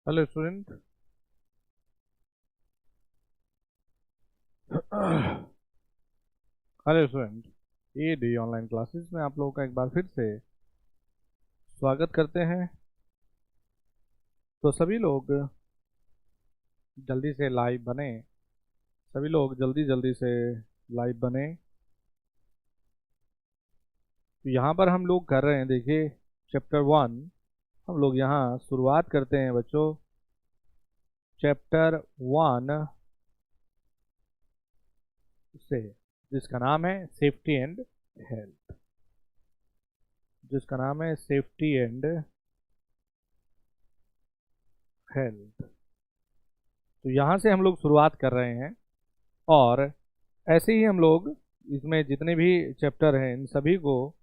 Hello student. Hello student, ये D online classes में आप लोगों का एक बार फिर से स्वागत करते हैं। तो सभी लोग जल्दी से लाइव बने। सभी लोग जल्दी जल्दी से लाइव बने। तो यहाँ पर हम लोग कर रहे हैं, देखिए, चैप्टर 1 हम लोग यहाँ शुरुआत करते हैं बच्चों। चैप्टर 1 से, जिसका नाम है सेफ्टी एंड हेल्थ, जिसका नाम है सेफ्टी एंड हेल्थ। तो यहाँ से हम लोग शुरुआत कर रहे हैं और ऐसे ही हम लोग इसमें जितने भी चैप्टर हैं इन सभी को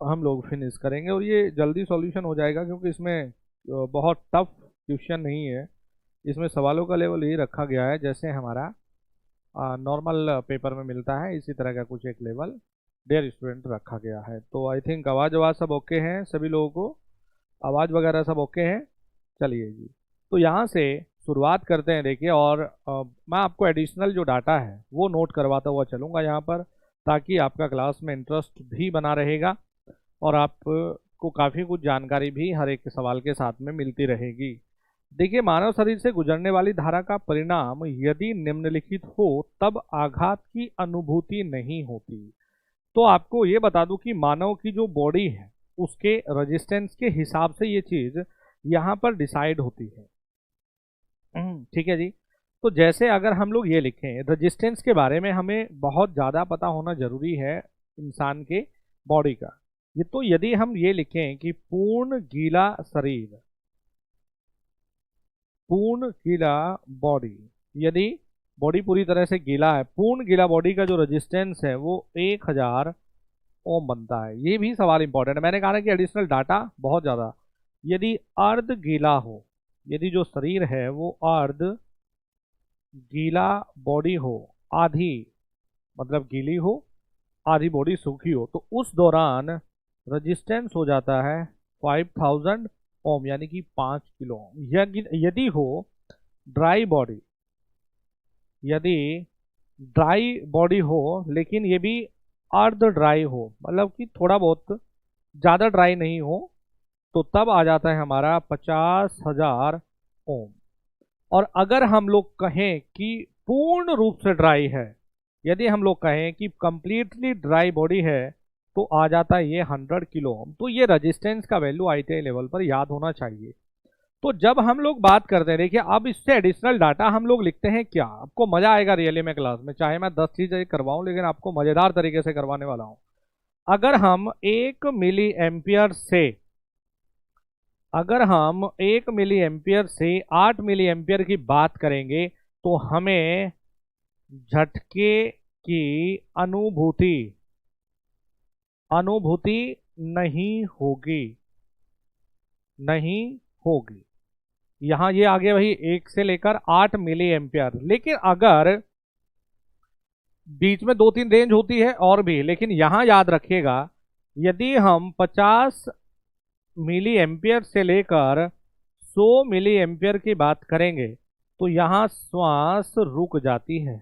हम लोग फिनिश करेंगे और ये जल्दी सॉल्यूशन हो जाएगा, क्योंकि इसमें बहुत टफ क्वेश्चन नहीं है। इसमें सवालों का लेवल यही रखा गया है जैसे हमारा नॉर्मल पेपर में मिलता है, इसी तरह का कुछ एक लेवल डियर स्टूडेंट रखा गया है। तो आई थिंक आवाज़ सब ओके हैं सभी लोगों को, आवाज़ वगैरह सब ओके हैं। चलिए जी, तो यहाँ से शुरुआत करते हैं। देखिए, और मैं आपको एडिशनल जो डाटा है वो नोट करवाता हुआ चलूँगा यहाँ पर, ताकि आपका क्लास में इंटरेस्ट भी बना रहेगा और आपको काफ़ी कुछ जानकारी भी हर एक सवाल के साथ में मिलती रहेगी। देखिए, मानव शरीर से गुजरने वाली धारा का परिणाम यदि निम्नलिखित हो तब आघात की अनुभूति नहीं होती। तो आपको ये बता दूं कि मानव की जो बॉडी है उसके रेजिस्टेंस के हिसाब से ये चीज़ यहाँ पर डिसाइड होती है। ठीक है जी। तो जैसे अगर हम लोग ये लिखें, रेजिस्टेंस के बारे में हमें बहुत ज़्यादा पता होना जरूरी है इंसान के बॉडी का। ये तो यदि हम ये लिखें कि पूर्ण गीला शरीर, पूर्ण गीला बॉडी, यदि बॉडी पूरी तरह से गीला है, पूर्ण गीला बॉडी का जो रेजिस्टेंस है वो 1000 ओम बनता है। ये भी सवाल इंपॉर्टेंट है, मैंने कहा ना कि एडिशनल डाटा बहुत ज़्यादा। यदि अर्ध गीला हो, यदि जो शरीर है वो अर्ध गीला बॉडी हो, आधी मतलब गीली हो, आधी बॉडी सूखी हो, तो उस दौरान रेजिस्टेंस हो जाता है 5000 ओम, यानी कि 5 किलो ओम। यदि हो ड्राई बॉडी, यदि ड्राई बॉडी हो लेकिन ये भी अर्ध ड्राई हो, मतलब कि थोड़ा बहुत ज़्यादा ड्राई नहीं हो, तो तब आ जाता है हमारा 50,000 ओम। और अगर हम लोग कहें कि पूर्ण रूप से ड्राई है, यदि हम लोग कहें कि कंप्लीटली ड्राई बॉडी है, तो आ जाता है ये 100 किलो ओम। तो ये रेजिस्टेंस का वैल्यू आईटीआई लेवल पर याद होना चाहिए। तो जब हम लोग बात करते हैं, देखिए अब इससे एडिशनल डाटा हम लोग लिखते हैं क्या, आपको मजा आएगा रियली में क्लास में, चाहे मैं 10 चीजें करवाऊं लेकिन आपको मजेदार तरीके से करवाने वाला हूं। अगर हम 1 मिली एम्पियर से, अगर हम 1 मिली एम्पियर से 8 मिली एम्पियर की बात करेंगे तो हमें झटके की अनुभूति अनुभूति नहीं होगी, नहीं होगी। यहां ये आगे वही 1 से लेकर 8 मिली एम्पियर, लेकिन अगर बीच में 2-3 रेंज होती है और भी, लेकिन यहां याद रखिएगा यदि हम 50 मिली एम्पियर से लेकर 100 मिली एम्पियर की बात करेंगे तो यहां श्वास रुक जाती है,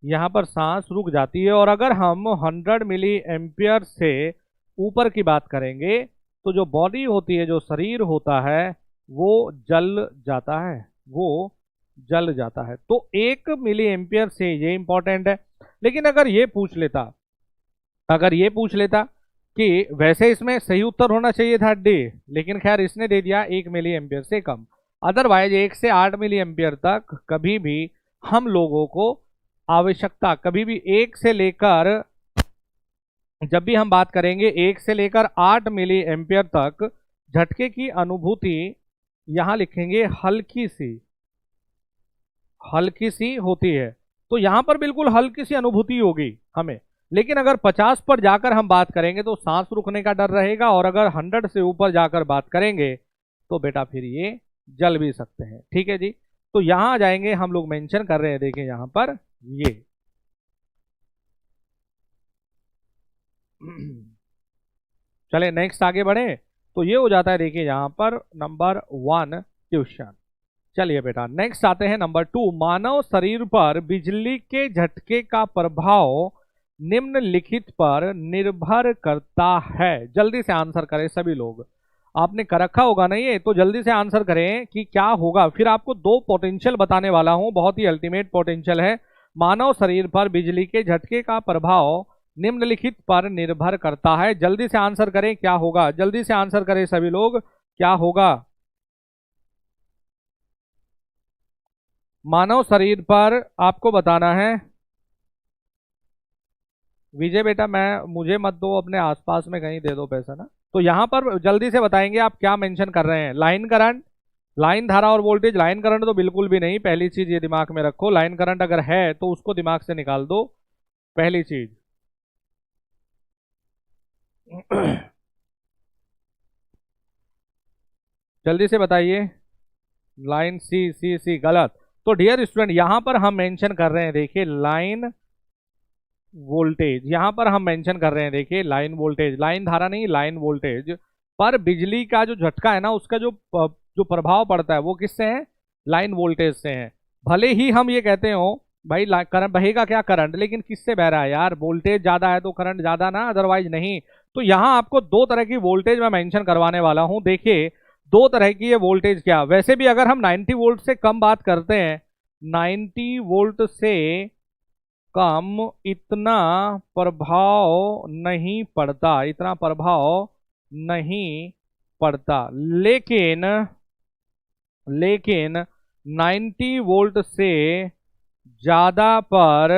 यहां पर सांस रुक जाती है। और अगर हम 100 मिली एम्पियर से ऊपर की बात करेंगे तो जो बॉडी होती है, जो शरीर होता है, वो जल जाता है, वो जल जाता है। तो 1 मिली एम्पियर से, ये इंपॉर्टेंट है। लेकिन अगर ये पूछ लेता, अगर ये पूछ लेता कि वैसे इसमें सही उत्तर होना चाहिए था डी, लेकिन खैर इसने दे दिया 1 मिली एम्पियर से कम। अदरवाइज 1 से 8 मिली एम्पियर तक कभी भी हम लोगों को आवश्यकता, कभी भी 1 से लेकर, जब भी हम बात करेंगे 1 से लेकर 8 मिली एम्पियर तक झटके की अनुभूति, यहां लिखेंगे हल्की सी, हल्की सी होती है। तो यहां पर बिल्कुल हल्की सी अनुभूति होगी हमें। लेकिन अगर 50 पर जाकर हम बात करेंगे तो सांस रुकने का डर रहेगा, और अगर 100 से ऊपर जाकर बात करेंगे तो बेटा फिर ये जल भी सकते हैं। ठीक है जी। तो यहां आ जाएंगे, हम लोग मेंशन कर रहे हैं, देखें यहां पर ये चले नेक्स्ट आगे बढ़े। तो ये हो जाता है देखिए यहाँ पर नंबर 1 क्वेश्चन। चलिए बेटा नेक्स्ट आते हैं नंबर 2। मानव शरीर पर बिजली के झटके का प्रभाव निम्नलिखित पर निर्भर करता है। जल्दी से आंसर करें सभी लोग, आपने कर रखा होगा ना ये, तो जल्दी से आंसर करें कि क्या होगा। फिर आपको 2 पोटेंशियल बताने वाला हूं, बहुत ही अल्टीमेट पोटेंशियल है। मानव शरीर पर बिजली के झटके का प्रभाव निम्नलिखित पर निर्भर करता है। जल्दी से आंसर करें क्या होगा, जल्दी से आंसर करें सभी लोग, क्या होगा। मानव शरीर पर आपको बताना है। विजय बेटा मुझे मत दो, अपने आसपास में कहीं दे दो पैसा ना। तो यहां पर जल्दी से बताएंगे आप क्या मेंशन कर रहे हैं। लाइन करंट, लाइन धारा और वोल्टेज। लाइन करंट तो बिल्कुल भी नहीं, पहली चीज ये दिमाग में रखो। लाइन करंट अगर है तो उसको दिमाग से निकाल दो, पहली चीज। जल्दी से बताइए। लाइन सी सी सी गलत। तो डियर स्टूडेंट यहां पर हम मेंशन कर रहे हैं देखिए लाइन वोल्टेज, यहां पर हम मेंशन कर रहे हैं देखिए लाइन वोल्टेज, लाइन धारा नहीं लाइन वोल्टेज पर बिजली का जो झटका है ना उसका जो प्रभाव पड़ता है वो किससे है, लाइन वोल्टेज से है। भले ही हम ये कहते हो भाई करंट बहेगा क्या करंट, लेकिन किससे बह रहा है यार, वोल्टेज ज्यादा है तो करंट ज्यादा ना, अदरवाइज नहीं। तो यहां आपको 2 तरह की वोल्टेज मैं मेंशन करवाने वाला हूं। देखिए 2 तरह की ये वोल्टेज, क्या वैसे भी अगर हम 90 वोल्ट से कम बात करते हैं, 90 वोल्ट से कम इतना प्रभाव नहीं पड़ता, इतना प्रभाव नहीं पड़ता। लेकिन 90 वोल्ट से ज्यादा पर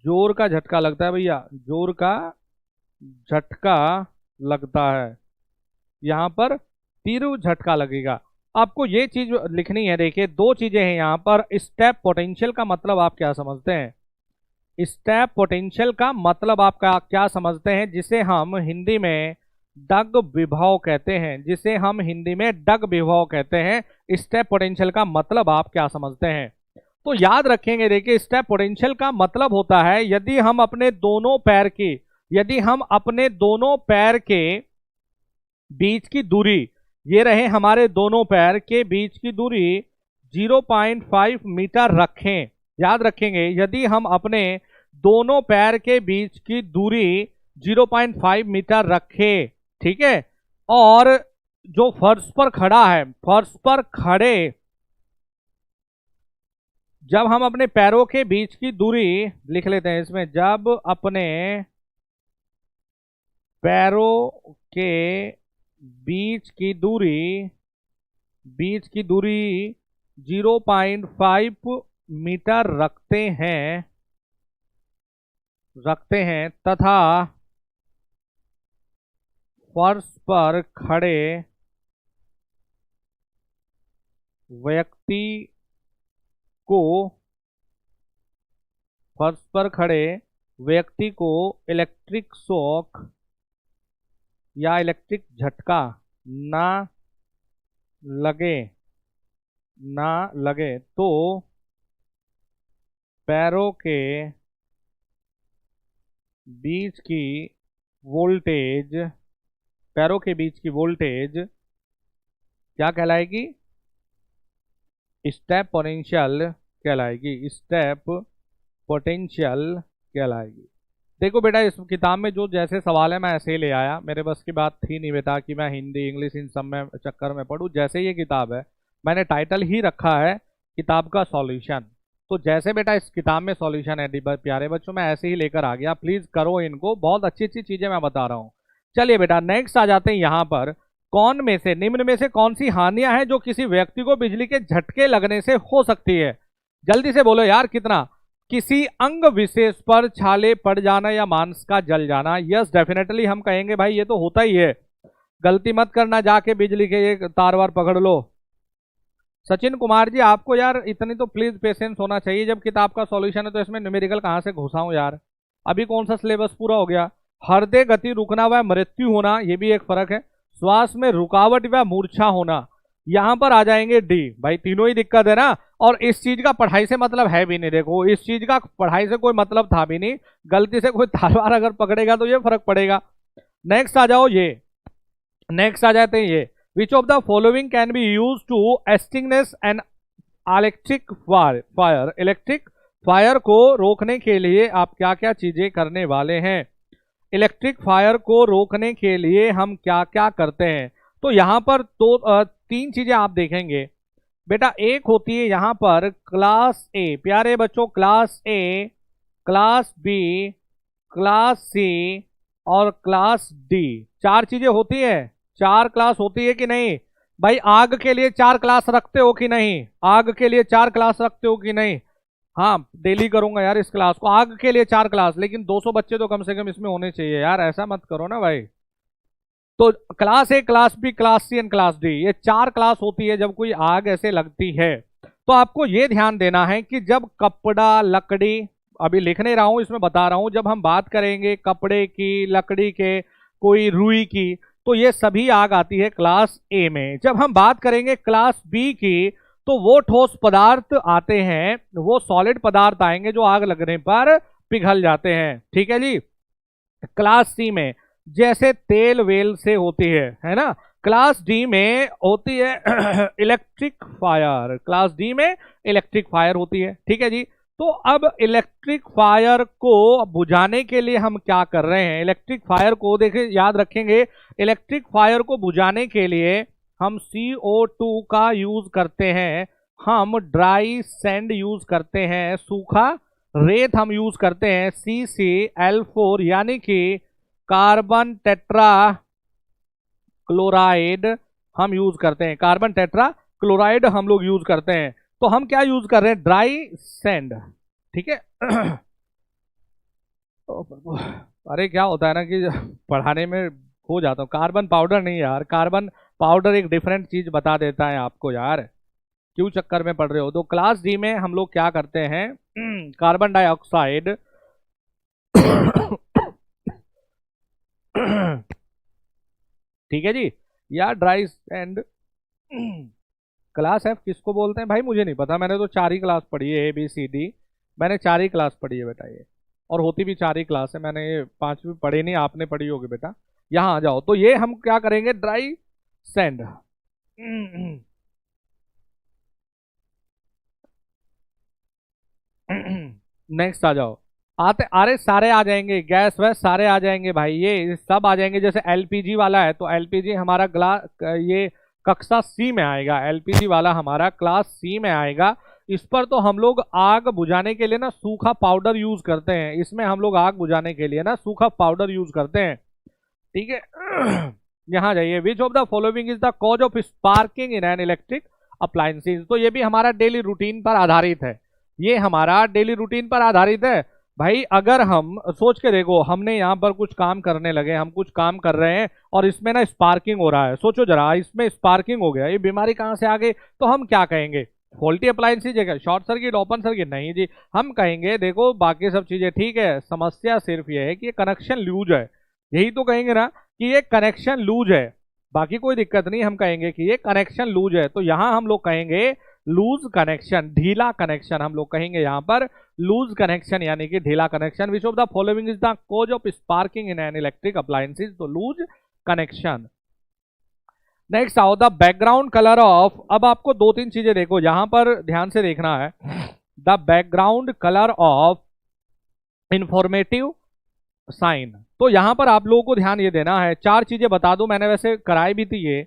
जोर का झटका लगता है भैया, जोर का झटका लगता है। यहां पर तीव्र झटका लगेगा। आपको ये चीज लिखनी है। देखिए 2 चीजें हैं यहां पर। स्टेप पोटेंशियल का मतलब आप क्या समझते हैं, स्टेप पोटेंशियल का मतलब आपका क्या समझते हैं, जिसे हम हिंदी में डग विभव कहते हैं, जिसे हम हिंदी में डग विभव कहते हैं। स्टेप पोटेंशियल का मतलब आप क्या समझते हैं, तो याद रखेंगे। देखिए स्टेप पोटेंशियल का मतलब होता है यदि हम अपने दोनों पैर के बीच की दूरी, ये रहे हमारे दोनों पैर के बीच की दूरी 0.5 मीटर रखें। याद रखेंगे यदि हम अपने दोनों पैर के बीच की दूरी 0.5 मीटर रखें, ठीक है, और जो फर्श पर खड़ा है, फर्श पर खड़े जब हम अपने पैरों के बीच की दूरी लिख लेते हैं इसमें, जब अपने पैरों के बीच की दूरी 0.5 मीटर रखते हैं तथा फर्श पर खड़े व्यक्ति को इलेक्ट्रिक शॉक या इलेक्ट्रिक झटका ना लगे तो पैरों के बीच की वोल्टेज क्या कहलाएगी, स्टेप पोटेंशियल कहलाएगी। देखो बेटा इस किताब में जो जैसे सवाल है मैं ऐसे ही ले आया, मेरे बस की बात थी नहीं बेटा कि मैं हिंदी इंग्लिश इन सब में चक्कर में पढूं। जैसे ये किताब है मैंने टाइटल ही रखा है किताब का सॉल्यूशन, तो जैसे बेटा इस किताब में सॉल्यूशन है प्यारे बच्चों मैं ऐसे ही लेकर आ गया। प्लीज करो इनको, बहुत अच्छी अच्छी चीजें मैं बता रहा हूँ। चलिए बेटा नेक्स्ट आ जाते हैं यहाँ पर। निम्न में से कौन सी हानियां हैं जो किसी व्यक्ति को बिजली के झटके लगने से हो सकती है। जल्दी से बोलो यार कितना। किसी अंग विशेष पर छाले पड़ जाना या मांस का जल जाना। यस डेफिनेटली हम कहेंगे भाई ये तो होता ही है, गलती मत करना जाके बिजली के ये तार वार पकड़ लो। सचिन कुमार जी आपको यार इतनी तो प्लीज पेशेंस होना चाहिए, जब किताब का सॉल्यूशन है तो इसमें न्यूमेरिकल कहां से घुसाऊं यार, अभी कौन सा सिलेबस पूरा हो गया। हृदय गति रुकना व मृत्यु होना, ये भी एक फर्क है। श्वास में रुकावट व मूर्छा होना, यहां पर आ जाएंगे डी। भाई तीनों ही दिक्कत है ना, और इस चीज का पढ़ाई से मतलब है भी नहीं। देखो इस चीज का पढ़ाई से कोई मतलब था भी नहीं, गलती से कोई तलवार अगर पकड़ेगा तो ये फर्क पड़ेगा। नेक्स्ट आ जाओ, ये नेक्स्ट आ जाते हैं ये, which of the following can be use to extinguish an electric fire. Electric fire को रोकने के लिए आप क्या क्या चीजें करने वाले हैं। इलेक्ट्रिक फायर को रोकने के लिए हम क्या क्या करते हैं। तो यहां पर तीन चीजें आप देखेंगे बेटा। एक होती है यहां पर क्लास ए, प्यारे बच्चों, class A, class B, class C और क्लास डी। चार चीजें होती है, चार क्लास होती है कि नहीं भाई। आग के लिए चार क्लास रखते हो कि नहीं, आग के लिए चार क्लास रखते हो कि नहीं। हाँ, डेली करूंगा यार इस क्लास को, आग के लिए चार क्लास, लेकिन 200 बच्चे तो कम से कम इसमें होने चाहिए यार, ऐसा मत करो ना भाई। तो class A, class B, class C and class D, ये चार क्लास होती है जब कोई आग ऐसे लगती है। तो आपको ये ध्यान देना है कि जब कपड़ा, लकड़ी, अभी लिख नहीं रहा हूं इसमें बता रहा हूं, जब हम बात करेंगे कपड़े की, लकड़ी के, कोई रुई की, तो ये सभी आग आती है क्लास ए में। जब हम बात करेंगे क्लास बी की, तो वो ठोस पदार्थ आते हैं, वो सॉलिड पदार्थ आएंगे जो आग लगने पर पिघल जाते हैं। ठीक है जी। क्लास सी में जैसे तेल वेल से होती है ना। क्लास डी में होती है इलेक्ट्रिक फायर, क्लास डी में इलेक्ट्रिक फायर होती है। ठीक है जी। तो अब इलेक्ट्रिक फायर को बुझाने के लिए हम क्या कर रहे हैं। इलेक्ट्रिक फायर को देखिए, याद रखेंगे, इलेक्ट्रिक फायर को बुझाने के लिए हम CO2 का यूज करते हैं, हम ड्राई सैंड यूज करते हैं, सूखा रेत हम यूज करते हैं, CCl4 यानी कि कार्बन टेट्रा क्लोराइड हम यूज करते हैं, कार्बन टेट्रा क्लोराइड हम लोग यूज करते हैं। तो हम क्या यूज कर रहे हैं, ड्राई सैंड। ठीक है। अरे क्या होता है ना कि पढ़ाने में हो जाता हूँ। कार्बन पाउडर नहीं यार, कार्बन पाउडर एक डिफरेंट चीज बता देता है आपको यार, क्यों चक्कर में पड़ रहे हो। तो क्लास डी में हम लोग क्या करते हैं, कार्बन डाइऑक्साइड ठीक है जी, या ड्राई सैंड। क्लास एफ किसको बोलते हैं भाई, मुझे नहीं पता, मैंने तो चार ही क्लास पढ़ी है, ABCD, मैंने चार ही क्लास पढ़ी है बेटा ये, और होती भी चार ही क्लास है। मैंने ये पांचवी पढ़ी नहीं, आपने पढ़ी होगी बेटा। यहाँ आ जाओ, तो ये हम क्या करेंगे, ड्राई सैंड। नेक्स्ट आ जाओ, आते अरे सारे आ जाएंगे, गैस वैस सारे आ जाएंगे भाई, ये सब आ जाएंगे। जैसे LPG वाला है तो LPG हमारा ये कक्षा C में आएगा, LPG वाला हमारा क्लास C में आएगा। इस पर तो हम लोग आग बुझाने के लिए ना सूखा पाउडर यूज करते हैं, इसमें हम लोग आग बुझाने के लिए ना सूखा पाउडर यूज करते हैं। ठीक है। यहाँ जाइए, विच of the following is the cause of sparking in an electric appliances. तो ये भी हमारा डेली रूटीन पर आधारित है, ये हमारा डेली रूटीन पर आधारित है भाई। अगर हम सोच के देखो, हमने यहाँ पर कुछ काम करने लगे, हम कुछ काम कर रहे हैं और इसमें ना स्पार्किंग हो रहा है, सोचो जरा, इसमें स्पार्किंग हो गया, ये बीमारी कहाँ से आ गई। तो हम क्या कहेंगे, फॉल्टी अप्लायंसेज है क्या, शॉर्ट सर्किट, ओपन सर्किट, नहीं जी। हम कहेंगे देखो बाकी सब चीजें ठीक है, समस्या सिर्फ ये है कि ये कनेक्शन लूज है, यही तो कहेंगे ना कि ये कनेक्शन लूज है, बाकी कोई दिक्कत नहीं। हम कहेंगे कि ये कनेक्शन लूज है, तो यहां हम लोग कहेंगे लूज कनेक्शन, ढीला कनेक्शन हम लोग कहेंगे यहां पर, लूज कनेक्शन यानी कि ढीला connection. Which of the following is the cause of sparking in an electric appliances, तो लूज कनेक्शन। नेक्स्ट आओ, द बैकग्राउंड कलर ऑफ। अब आपको दो तीन चीजें देखो यहां पर ध्यान से देखना है, the background colour of informative sign. तो यहां पर आप लोगों को ध्यान ये देना है, चार चीजें बता दूं, मैंने वैसे कराई भी थी ये,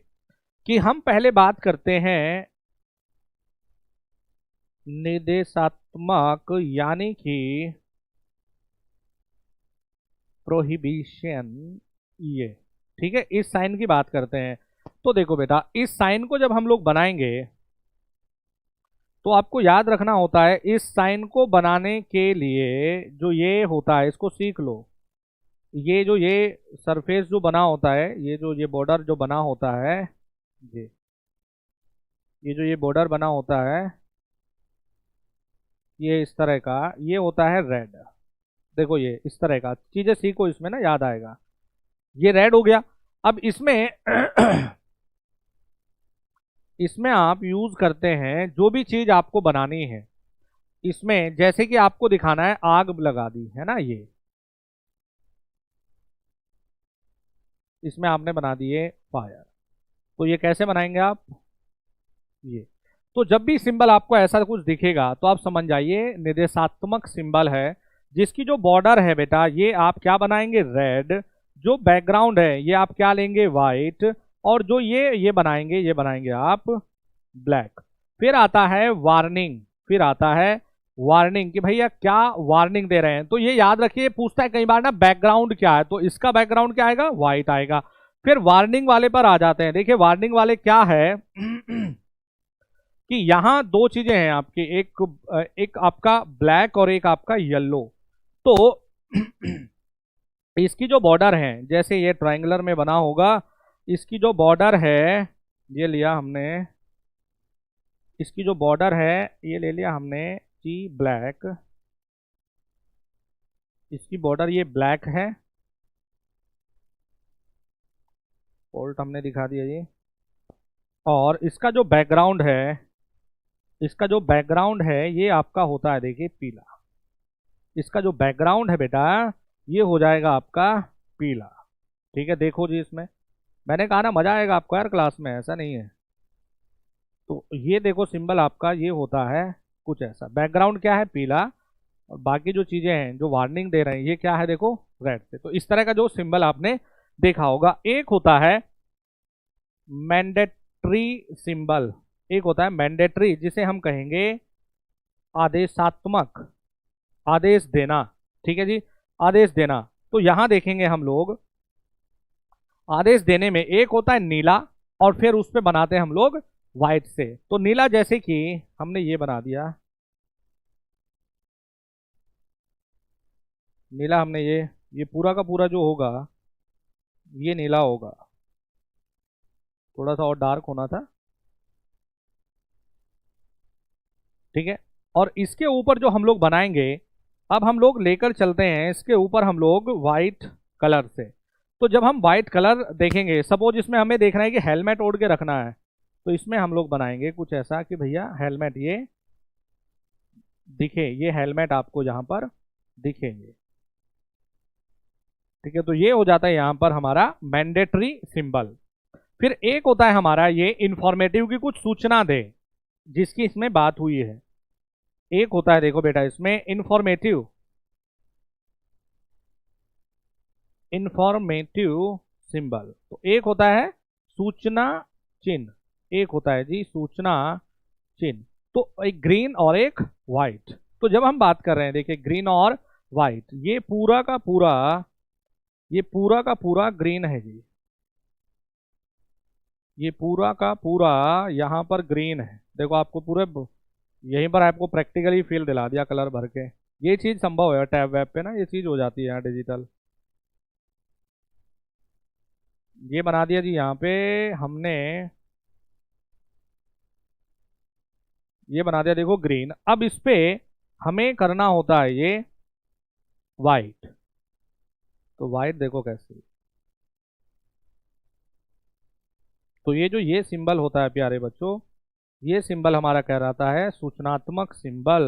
कि हम पहले बात करते हैं निर्देशात्मक यानी कि प्रोहिबिशन, ये ठीक है, इस साइन की बात करते हैं। तो देखो बेटा, इस साइन को जब हम लोग बनाएंगे तो आपको याद रखना होता है, इस साइन को बनाने के लिए जो ये होता है, इसको सीख लो, ये जो ये सरफेस जो बना होता है, ये जो ये बॉर्डर जो बना होता है, ये जो ये बॉर्डर बना होता है, ये इस तरह का, ये होता है रेड। देखो ये इस तरह का, चीजें सीखो इसमें ना, याद आएगा। ये रेड हो गया। अब इसमें इसमें आप यूज करते हैं जो भी चीज आपको बनानी है, इसमें जैसे कि आपको दिखाना है, आग लगा दी है ना, ये इसमें आपने बना दिए फायर। तो ये कैसे बनाएंगे आप, ये तो जब भी सिंबल आपको ऐसा कुछ दिखेगा तो आप समझ जाइए निर्देशात्मक सिंबल है, जिसकी जो बॉर्डर है बेटा ये आप क्या बनाएंगे रेड, जो बैकग्राउंड है ये आप क्या लेंगे व्हाइट, और जो ये बनाएंगे आप ब्लैक। फिर आता है वार्निंग, फिर आता है वार्निंग कि भैया क्या वार्निंग दे रहे हैं। तो ये याद रखिए, पूछता है कई बार ना बैकग्राउंड क्या है, तो इसका बैकग्राउंड क्या आएगा, व्हाइट आएगा। फिर वार्निंग वाले पर आ जाते हैं। देखिए वार्निंग वाले क्या है कि यहां दो चीजें हैं आपकी, एक आपका ब्लैक और एक आपका येलो। तो इसकी जो बॉर्डर है, जैसे ये ट्रायंगुलर में बना होगा, इसकी जो बॉर्डर है ये लिया हमने, इसकी जो बॉर्डर है ये ले लिया हमने टी ब्लैक, इसकी बॉर्डर ये ब्लैक है, फोल्ट हमने दिखा दिया ये। और इसका जो बैकग्राउंड है, इसका जो बैकग्राउंड है ये आपका होता है देखिए पीला। इसका जो बैकग्राउंड है बेटा ये हो जाएगा आपका पीला। ठीक है, देखो जी इसमें मैंने कहा ना मजा आएगा आपको यार क्लास में, ऐसा नहीं है। तो ये देखो सिंबल आपका ये होता है कुछ ऐसा, बैकग्राउंड क्या है पीला, और बाकी जो चीजें हैं जो वार्निंग दे रहे हैं ये क्या है देखो रेड से। तो इस तरह का जो सिंबल आपने देखा होगा। एक होता है मैंडेटरी सिंबल, एक होता है मैंडेटरी जिसे हम कहेंगे आदेशात्मक, आदेश देना। ठीक है जी, आदेश देना। तो यहां देखेंगे हम लोग आदेश देने में एक होता है नीला, और फिर उस पे बनाते हैं हम लोग व्हाइट से। तो नीला जैसे कि हमने ये बना दिया, नीला हमने ये पूरा का पूरा जो होगा ये नीला होगा, थोड़ा सा और डार्क होना था। ठीक है, और इसके ऊपर जो हम लोग बनाएंगे, अब हम लोग लेकर चलते हैं इसके ऊपर हम लोग व्हाइट कलर से। तो जब हम व्हाइट कलर देखेंगे, सपोज इसमें हमें देखना है कि हेलमेट ओढ़ के रखना है, तो इसमें हम लोग बनाएंगे कुछ ऐसा कि भैया हेलमेट ये दिखे, ये हेलमेट आपको यहां पर दिखेंगे। ठीक है, तो ये हो जाता है यहां पर हमारा मैंडेटरी सिंबल। फिर एक होता है हमारा ये इंफॉर्मेटिव की कुछ सूचना दे, जिसकी इसमें बात हुई है। एक होता है देखो बेटा इसमें इंफॉर्मेटिव, इंफॉर्मेटिव सिंबल। तो एक होता है सूचना चिन्ह, एक होता है जी सूचना चिन्ह। तो एक ग्रीन और एक व्हाइट। तो जब हम बात कर रहे हैं देखिए ग्रीन और व्हाइट, ये पूरा का पूरा, ये पूरा का पूरा ग्रीन है जी, ये पूरा का पूरा यहां पर ग्रीन है। देखो आपको पूरे यहीं पर आपको प्रैक्टिकली फील दिला दिया कलर भर के। ये चीज संभव है टैब वेब पे ना, ये चीज हो जाती है यहाँ डिजिटल। ये बना दिया जी यहाँ पे हमने, ये बना दिया देखो ग्रीन। अब इस पे हमें करना होता है ये वाइट। तो वाइट देखो कैसे, तो ये जो ये सिंबल होता है प्यारे बच्चों, ये सिंबल हमारा कहलाता है सूचनात्मक सिंबल।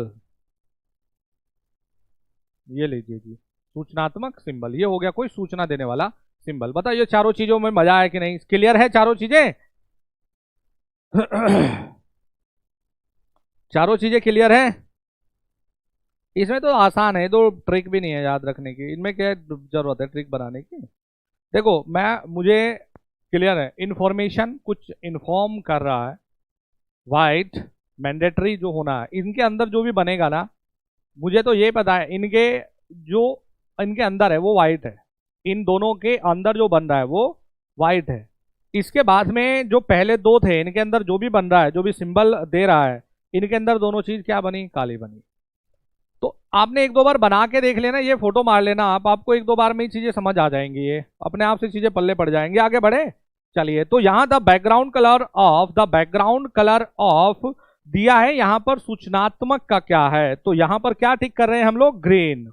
ये लीजिए जी सूचनात्मक सिंबल, ये हो गया कोई सूचना देने वाला सिंबल। बताइए चारों चीजों में मजा है कि नहीं, क्लियर है चारों चीजें चारों चीजें क्लियर है। इसमें तो आसान है, तो ट्रिक भी नहीं है याद रखने की, इनमें क्या जरूरत है ट्रिक बनाने की। देखो मुझे क्लियर है, इंफॉर्मेशन कुछ इन्फॉर्म कर रहा है, वाइट मैंडेटरी जो होना है, इनके अंदर जो भी बनेगा ना, मुझे तो ये पता है इनके जो इनके अंदर है वो वाइट है, इन दोनों के अंदर जो बन रहा है वो वाइट है। इसके बाद में जो पहले दो थे इनके अंदर जो भी बन रहा है, जो भी सिंबल दे रहा है, इनके अंदर दोनों चीज क्या बनी, काली बनी। तो आपने एक दो बार बना के देख लेना, ये फोटो मार लेना आपको एक दो बार में ही चीजें समझ आ जाएंगी, ये अपने आप से चीजें पल्ले पड़ जाएंगी। आगे बढ़े चलिए। तो यहां द बैकग्राउंड कलर ऑफ दिया है, यहां पर सूचनात्मक का क्या है, तो यहां पर क्या टिक कर रहे हैं हम लोग, ग्रीन।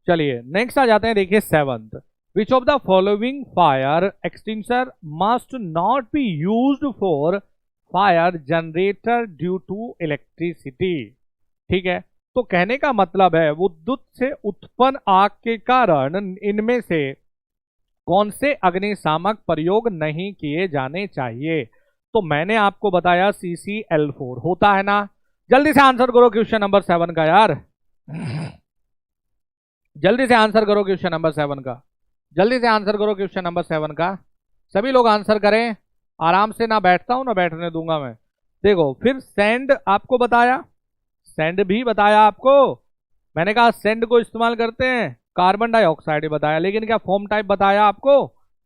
चलिए नेक्स्ट आ जाते हैं, देखिए seventh, which of the following fire extinguisher must not be used for fire generator due to electricity. ठीक है, तो कहने का मतलब है विद्युत से उत्पन्न आग के कारण इनमें से कौन से अग्निशामक प्रयोग नहीं किए जाने चाहिए। तो मैंने आपको बताया CCl4 होता है ना। जल्दी से आंसर करो क्वेश्चन नंबर 7 का यार, जल्दी से आंसर करो क्वेश्चन नंबर 7 का, जल्दी से आंसर करो क्वेश्चन नंबर 7 का। सभी लोग आंसर करें, आराम से, ना बैठता हूं ना बैठने दूंगा मैं। देखो, फिर सेंड आपको बताया, सेंड भी बताया आपको, मैंने कहा सेंड को इस्तेमाल करते हैं, कार्बन डाइऑक्साइड बताया, लेकिन क्या फॉर्म टाइप बताया आपको,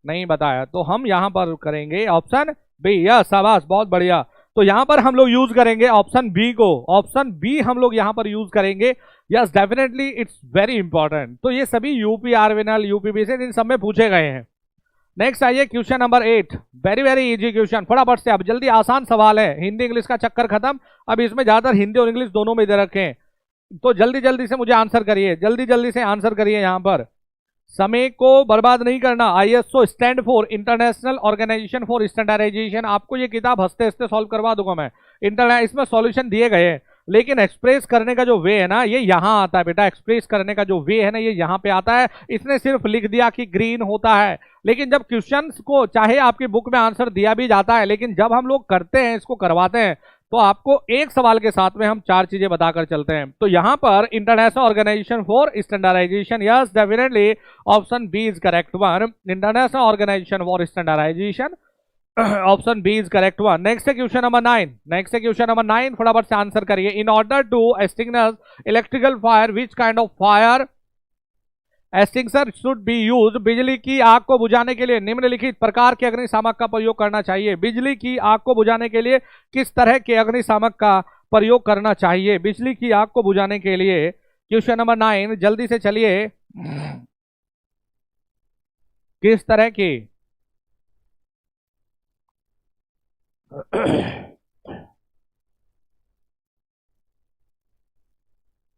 नहीं बताया। तो हम यहां पर करेंगे ऑप्शन बी। यस, शाबाश, बहुत बढ़िया। तो यहां पर हम लोग यूज करेंगे ऑप्शन बी को, ऑप्शन बी हम लोग यहां पर यूज करेंगे। Yes, definitely it's very important. तो ये सभी यूपी आरविनल, यूपी से इन सब में पूछे गए हैं। नेक्स्ट आइए question number 8, very very easy question, फटाफट से, अब जल्दी, आसान सवाल है, हिंदी इंग्लिश का चक्कर खत्म। अब इसमें ज्यादातर हिंदी और इंग्लिश दोनों में दे रखे हैं, तो जल्दी जल्दी से मुझे आंसर करिए, जल्दी जल्दी से आंसर करिए। यहां पर समय को बर्बाद नहीं करना। ISO stand for international organisation for standardisation. आपको ये किताब हंसते हंसते सॉल्व करवा दूंगा मैं। इंटरनेट, इसमें सॉल्यूशन दिए गए हैं, लेकिन एक्सप्रेस करने का जो वे है ना, ये यहां आता है बेटा। एक्सप्रेस करने का जो वे है ना, ये यहां पे आता है। इसने सिर्फ लिख दिया कि ग्रीन होता है, लेकिन जब क्वेश्चंस को, चाहे आपकी बुक में आंसर दिया भी जाता है, लेकिन जब हम लोग करते हैं, इसको करवाते हैं, तो आपको एक सवाल के साथ में हम 4 चीजें बताकर चलते हैं। तो यहां पर international organisation for standardisation, yes definitely option B is correct one, international organisation for standardisation, option B is correct one. Next है क्वेश्चन नंबर 9, नेक्स्ट है क्वेश्चन नंबर 9, फटाफट से आंसर करिए। In order to extinguish electrical fire, which kind of fire extinguisher should be use. बिजली की आग को बुझाने के लिए निम्नलिखित प्रकार के अग्निशामक का प्रयोग करना चाहिए। बिजली की आग को बुझाने के लिए किस तरह के अग्निशामक का प्रयोग करना चाहिए, बिजली की आग को बुझाने के लिए। क्वेश्चन नंबर 9, जल्दी से चलिए, किस तरह की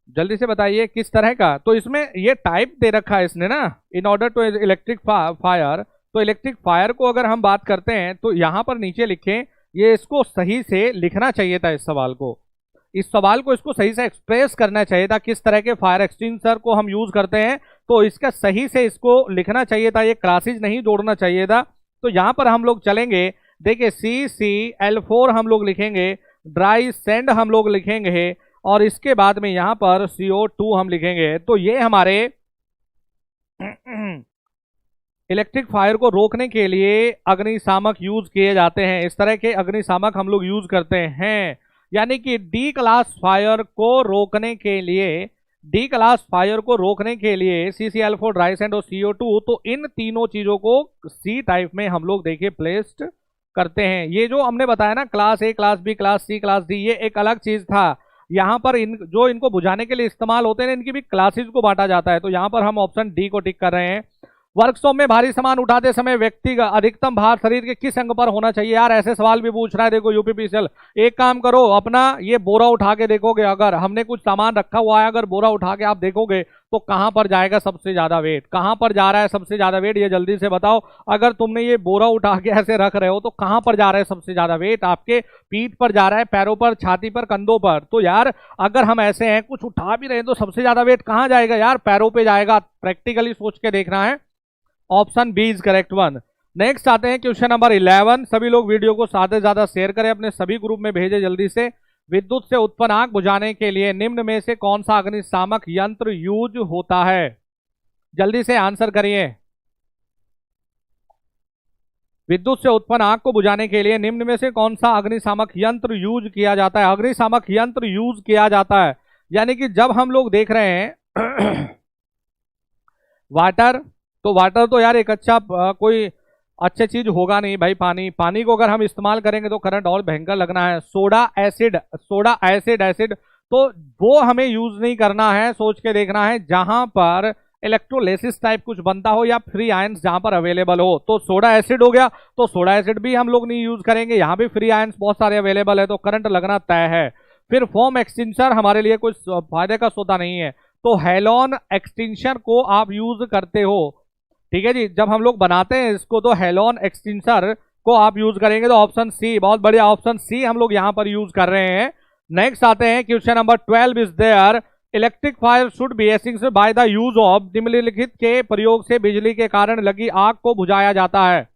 जल्दी से बताइए किस तरह का। तो इसमें ये टाइप दे रखा है इसने ना, in order to electric fire. तो इलेक्ट्रिक फायर को अगर हम बात करते हैं, तो यहां पर नीचे लिखें, ये इसको सही से लिखना चाहिए था, इस सवाल को, इस सवाल को इसको सही से एक्सप्रेस करना चाहिए था, किस तरह के फायर एक्सटिंग्विशर को हम यूज करते हैं। तो इसका सही से इसको लिखना चाहिए था, ये क्लासेज नहीं जोड़ना चाहिए था। तो यहां पर हम लोग चलेंगे, देखिए CCl4 हम लोग लिखेंगे, ड्राई सेंड हम लोग लिखेंगे, और इसके बाद में यहां पर CO2 हम लिखेंगे। तो ये हमारे इलेक्ट्रिक फायर को रोकने के लिए अग्निशामक यूज किए जाते हैं। इस तरह के अग्निशामक हम लोग यूज करते हैं, यानी कि डी क्लास फायर को रोकने के लिए, डी क्लास फायर को रोकने के लिए CCl4, ड्राई सेंड और CO2, तो इन तीनों चीजों को सी टाइप में हम लोग देखिए प्लेस्ड करते हैं। ये जो हमने बताया ना, class A, class B, class C, class D, ये एक अलग चीज था। यहां पर जो इनको बुझाने के लिए इस्तेमाल होते हैं, इनकी भी क्लासेस को बांटा जाता है। तो यहां पर हम ऑप्शन डी को टिक कर रहे हैं। वर्कशॉप में भारी सामान उठाते समय व्यक्ति का अधिकतम भार शरीर के किस अंग पर होना चाहिए। यार ऐसे सवाल भी पूछ रहा है, देखो यूपीपीसीएल। एक काम करो, अपना ये बोरा उठा के देखोगे, अगर हमने कुछ सामान रखा हुआ है, अगर बोरा उठा के आप देखोगे, तो कहां पर जाएगा सबसे ज्यादा वेट, कहां पर जा रहा है सबसे ज्यादा वेट, ये जल्दी से बताओ। अगर तुमने ये बोरा उठा के ऐसे रख रहे हो, तो कहां पर जा रहा है सबसे ज्यादा वेट, आपके पीठ पर जा रहा है, पैरों पर, छाती पर, कंधों पर। तो यार अगर हम ऐसे हैं, कुछ उठा भी रहे हैं, तो सबसे ज्यादा वेट कहां जाएगा यार, पैरों पे जाएगा। प्रैक्टिकली सोच के देखना है, option B is correct one. Next आते हैं क्वेश्चन नंबर 11। सभी लोग वीडियो को ज्यादा से ज्यादा शेयर करें, अपने सभी ग्रुप में भेजें जल्दी से। विद्युत से उत्पन्न आग बुझाने के लिए निम्न में से कौन सा अग्निशामक यंत्र यूज होता है, जल्दी से आंसर करिए। विद्युत से उत्पन्न आग को बुझाने के लिए निम्न में से कौन सा अग्निशामक यंत्र यूज किया जाता है। अग्निशामक यंत्र यूज किया जाता है, यानी कि जब हम लोग देख रहे हैं वाटर, तो वाटर तो यार एक अच्छा कोई अच्छी चीज होगा नहीं भाई। पानी को अगर हम इस्तेमाल करेंगे तो करंट और भयंकर लगना है। सोडा एसिड, तो वो हमें यूज नहीं करना है, सोच के देखना है। जहां पर इलेक्ट्रोलिसिस टाइप कुछ बनता हो या फ्री आयंस जहां पर अवेलेबल हो, तो सोडा एसिड हो गया, तो सोडा एसिड भी हम लोग नहीं यूज करेंगे। यहाँ भी फ्री आयंस बहुत सारे अवेलेबल है, तो करंट लगना तय है। फिर फोम एक्सटिंक्शर हमारे लिए कुछ फायदे का सौदा नहीं है, तो हेलोन एक्सटिंक्शर को आप यूज करते हो, ठीक है जी। जब हम लोग बनाते हैं इसको, तो हेलोन एक्सटिंक्शर को आप यूज करेंगे, तो ऑप्शन सी, बहुत बढ़िया, ऑप्शन सी हम लोग यहां पर यूज कर रहे हैं। नेक्स्ट आते हैं question number 12 is there electric fire should be extinguished by the use of, निम्नलिखित के प्रयोग से बिजली के कारण लगी आग को बुझाया जाता है।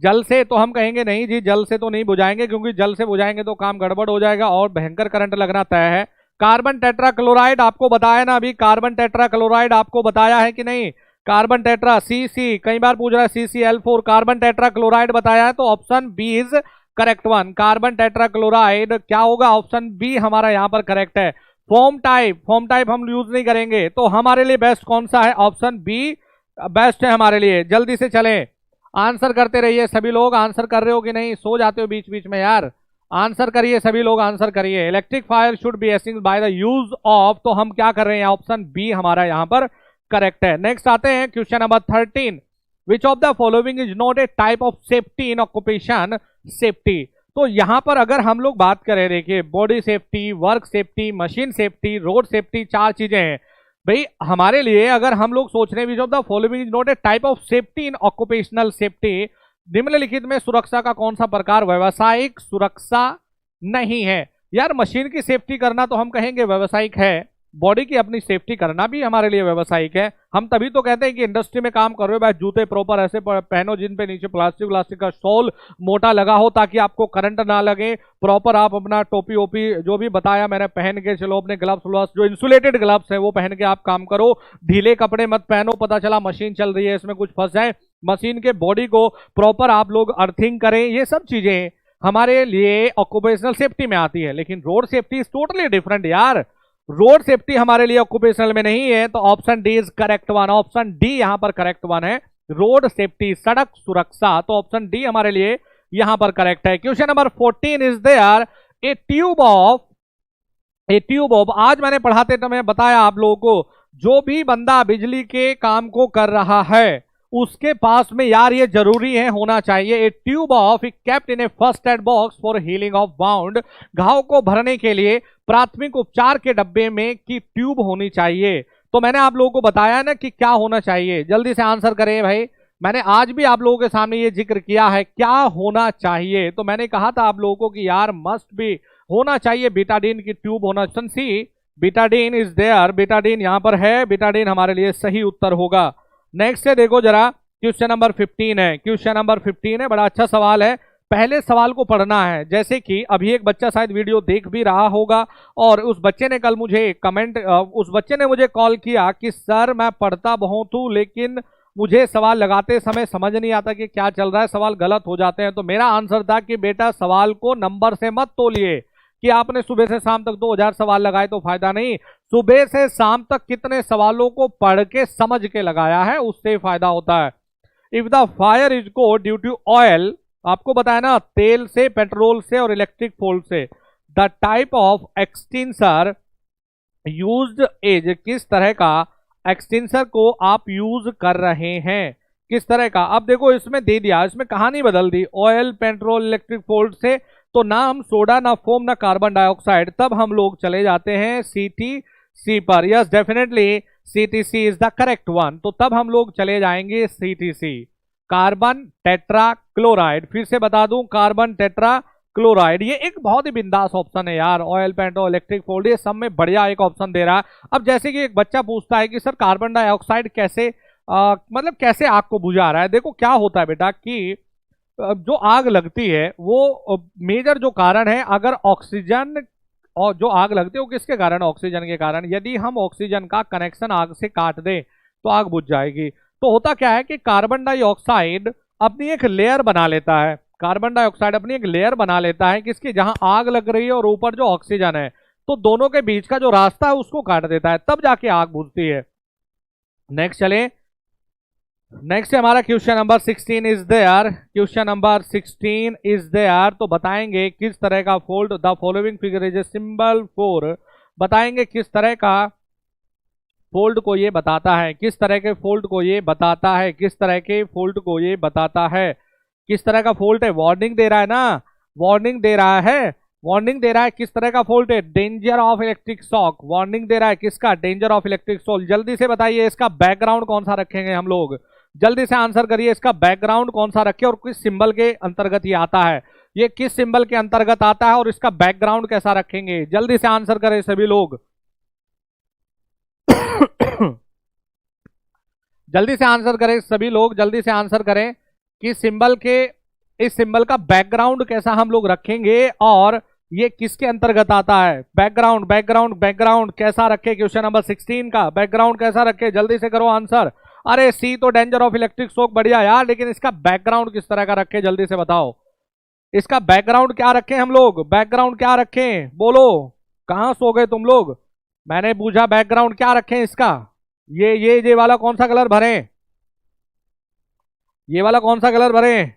जल से तो हम कहेंगे नहीं जी, जल से तो नहीं बुझाएंगे, क्योंकि जल से बुझाएंगे तो काम गड़बड़ हो जाएगा और भयंकर करंट लगना तय है। कार्बन टेट्राक्लोराइड आपको बताया ना अभी, कार्बन टेट्राक्लोराइड आपको बताया है कि नहीं, कार्बन टेट्रा, सी कई बार पूछ रहा है, CCl4 कार्बन टेट्राक्लोराइड बताया है, तो option B is correct one. Carbon tetrachloride क्या होगा, ऑप्शन बी हमारा यहां पर करेक्ट है। फोम टाइप हम यूज नहीं करेंगे, तो हमारे लिए बेस्ट कौन सा है, ऑप्शन बी बेस्ट है हमारे लिए। जल्दी से चलें, आंसर करते रहिए सभी लोग। आंसर कर रहे हो कि नहीं, सो जाते हो बीच बीच में यार, आंसर करिए सभी लोग, आंसर करिए। Electric fire should be extinguished by the use of, तो हम क्या कर रहे हैं, ऑप्शन बी हमारा यहां पर करेक्ट है। नेक्स्ट आते हैं question number 13, which of the following is not a type of safety in occupation safety. तो यहां पर अगर हम लोग बात करें, देखिए body safety, work safety, machine safety, road safety, चार चीजें हैं भाई हमारे लिए। अगर हम लोग सोच रहे हैं विच of the following is not a type of safety in occupational safety, निम्नलिखित में सुरक्षा का कौन सा प्रकार व्यावसायिक सुरक्षा नहीं है। यार मशीन की सेफ्टी करना तो हम कहेंगे व्यावसायिक है, बॉडी की अपनी सेफ्टी करना भी हमारे लिए व्यावसायिक है। हम तभी तो कहते हैं कि इंडस्ट्री में काम कर रहे हो भाई, जूते प्रॉपर ऐसे पहनो जिन पे नीचे प्लास्टिक का सोल मोटा लगा हो ताकि आपको करंट ना लगे, प्रॉपर आप अपना टोपी ओपी जो भी बताया मैंने पहन के चलो, अपने ग्लव्स जो इंसुलेटेड ग्लव्स है वो पहन के आप काम करो, ढीले कपड़े मत पहनो, पता चला मशीन चल रही है इसमें कुछ फंस जाए, मशीन के बॉडी को प्रॉपर आप लोग अर्थिंग करें, ये सब चीजें हमारे लिए ऑक्यूपेशनल सेफ्टी में आती है। लेकिन road safety is totally different यार, रोड सेफ्टी हमारे लिए ऑक्यूपेशनल में नहीं है, तो option D is correct one, option D यहां पर करेक्ट वन है। रोड सेफ्टी, सड़क सुरक्षा, तो ऑप्शन डी हमारे लिए यहां पर करेक्ट है। Question number 14 is there a tube of, आज मैंने पढ़ाते समय बताया आप लोगों को, जो भी बंदा बिजली के काम को कर रहा है उसके पास में यार ये जरूरी है होना चाहिए, ए tube of kept in A first aid box for healing of wound, घाव को भरने के लिए प्राथमिक उपचार के डब्बे में की ट्यूब होनी चाहिए। तो मैंने आप लोगों को बताया ना कि क्या होना चाहिए, जल्दी से आंसर करें भाई। मैंने आज भी आप लोगों के सामने ये जिक्र किया है क्या होना चाहिए, तो मैंने कहा था आप लोगों को कि यार मस्ट भी होना चाहिए बीटाडीन की ट्यूब होना। Option C betadine is there, betadine यहां पर है, बीटाडीन हमारे लिए सही उत्तर होगा। नेक्स्ट से देखो जरा, क्वेश्चन नंबर 15 है, क्वेश्चन नंबर 15 है, बड़ा अच्छा सवाल है। पहले सवाल को पढ़ना है, जैसे कि अभी एक बच्चा शायद वीडियो देख भी रहा होगा और उस बच्चे ने कल मुझे उस बच्चे ने मुझे कॉल किया कि सर मैं पढ़ता बहुत हूं लेकिन मुझे सवाल लगाते समय समझ नहीं आता कि क्या चल रहा है, सवाल गलत हो जाते हैं। तो मेरा आंसर था कि बेटा सवाल को नंबर से मत तोलिए कि आपने सुबह से शाम तक 2000 सवाल लगाए तो फायदा नहीं, सुबह से शाम तक कितने सवालों को पढ़ के समझ के लगाया है उससे फायदा होता है। इफ द फायर इज को ड्यू टू ऑयल, आपको बताया ना तेल से, पेट्रोल से और इलेक्ट्रिक फोल्ड से, the type of extinguisher used is, किस तरह का एक्सटिंसर को आप यूज कर रहे हैं, किस तरह का। अब देखो इसमें दे दिया, इसमें कहानी बदल दी, ऑयल पेट्रोल इलेक्ट्रिक फोल्ड से, तो ना हम सोडा ना फोम ना कार्बन डाइऑक्साइड, तब हम लोग चले जाते हैं CTC पर। Yes definitely CTC is the correct one, तो तब हम लोग चले जाएंगे CTC, कार्बन टेट्रा क्लोराइड। फिर से बता दूं कार्बन टेट्रा क्लोराइड, ये एक बहुत ही बिंदास ऑप्शन है यार, ऑयल पेट्रोल इलेक्ट्रिक फोल्ड ये सब में बढ़िया एक ऑप्शन दे रहा है। अब जैसे कि एक बच्चा पूछता है कि सर कार्बन डाइऑक्साइड कैसे मतलब कैसे आग को बुझा रहा है, देखो क्या होता है बेटा कि जो आग लगती है वो मेजर जो कारण है, अगर ऑक्सीजन और जो आग लगती है वो किसके कारण, ऑक्सीजन के कारण। यदि हम ऑक्सीजन का कनेक्शन आग से काट दें तो आग बुझ जाएगी। तो होता क्या है कि कार्बन डाइऑक्साइड अपनी एक लेयर बना लेता है, कार्बन डाइऑक्साइड अपनी एक लेयर बना लेता है किसकी, जहां आग लग रही है और ऊपर जो ऑक्सीजन है, तो दोनों के बीच का जो रास्ता है उसको काट देता है, तब जाके आग बुझती है। नेक्स्ट चले, नेक्स्ट हमारा question number 16 is there, question number 16 is there, तो बताएंगे किस तरह का fold, the following figure is a symbol for, बताएंगे किस तरह का फोल्ड को ये बताता है, किस तरह के फोल्ड को ये बताता है, किस तरह के फोल्ड को ये बताता है, किस तरह का फोल्ड है, वार्निंग दे रहा है ना, वार्निंग दे रहा है, वार्निंग दे रहा है, किस तरह का फोल्ड है, danger of electric shock, warning दे रहा है किसका, डेंजर ऑफ इलेक्ट्रिक शॉक। जल्दी से बताइए इसका बैकग्राउंड कौन सा रखेंगे हम लोग, जल्दी से आंसर करिए, इसका बैकग्राउंड कौन सा रखे और किस सिंबल के अंतर्गत ये आता है, ये किस सिंबल के अंतर्गत आता है और इसका बैकग्राउंड कैसा रखेंगे। जल्दी से आंसर करें सभी लोग। जल्दी से आंसर करें सभी लोग, जल्दी से आंसर करें कि सिंबल के, इस सिंबल का बैकग्राउंड कैसा हम लोग रखेंगे और ये किसके अंतर्गत आता है। बैकग्राउंड बैकग्राउंड बैकग्राउंड कैसा रखे, क्वेश्चन नंबर 16 का बैकग्राउंड कैसा रखे, जल्दी से करो आंसर। अरे सी तो डेंजर ऑफ इलेक्ट्रिक शॉक, बढ़िया यार, लेकिन इसका बैकग्राउंड किस तरह का रखे, जल्दी से बताओ। इसका बैकग्राउंड क्या रखें हम लोग, बैकग्राउंड क्या रखें, बोलो, कहां सो गए तुम लोग। मैंने पूछा बैकग्राउंड क्या रखें इसका। ये वाला कौन सा कलर भरें, ये वाला कौन सा कलर भरें।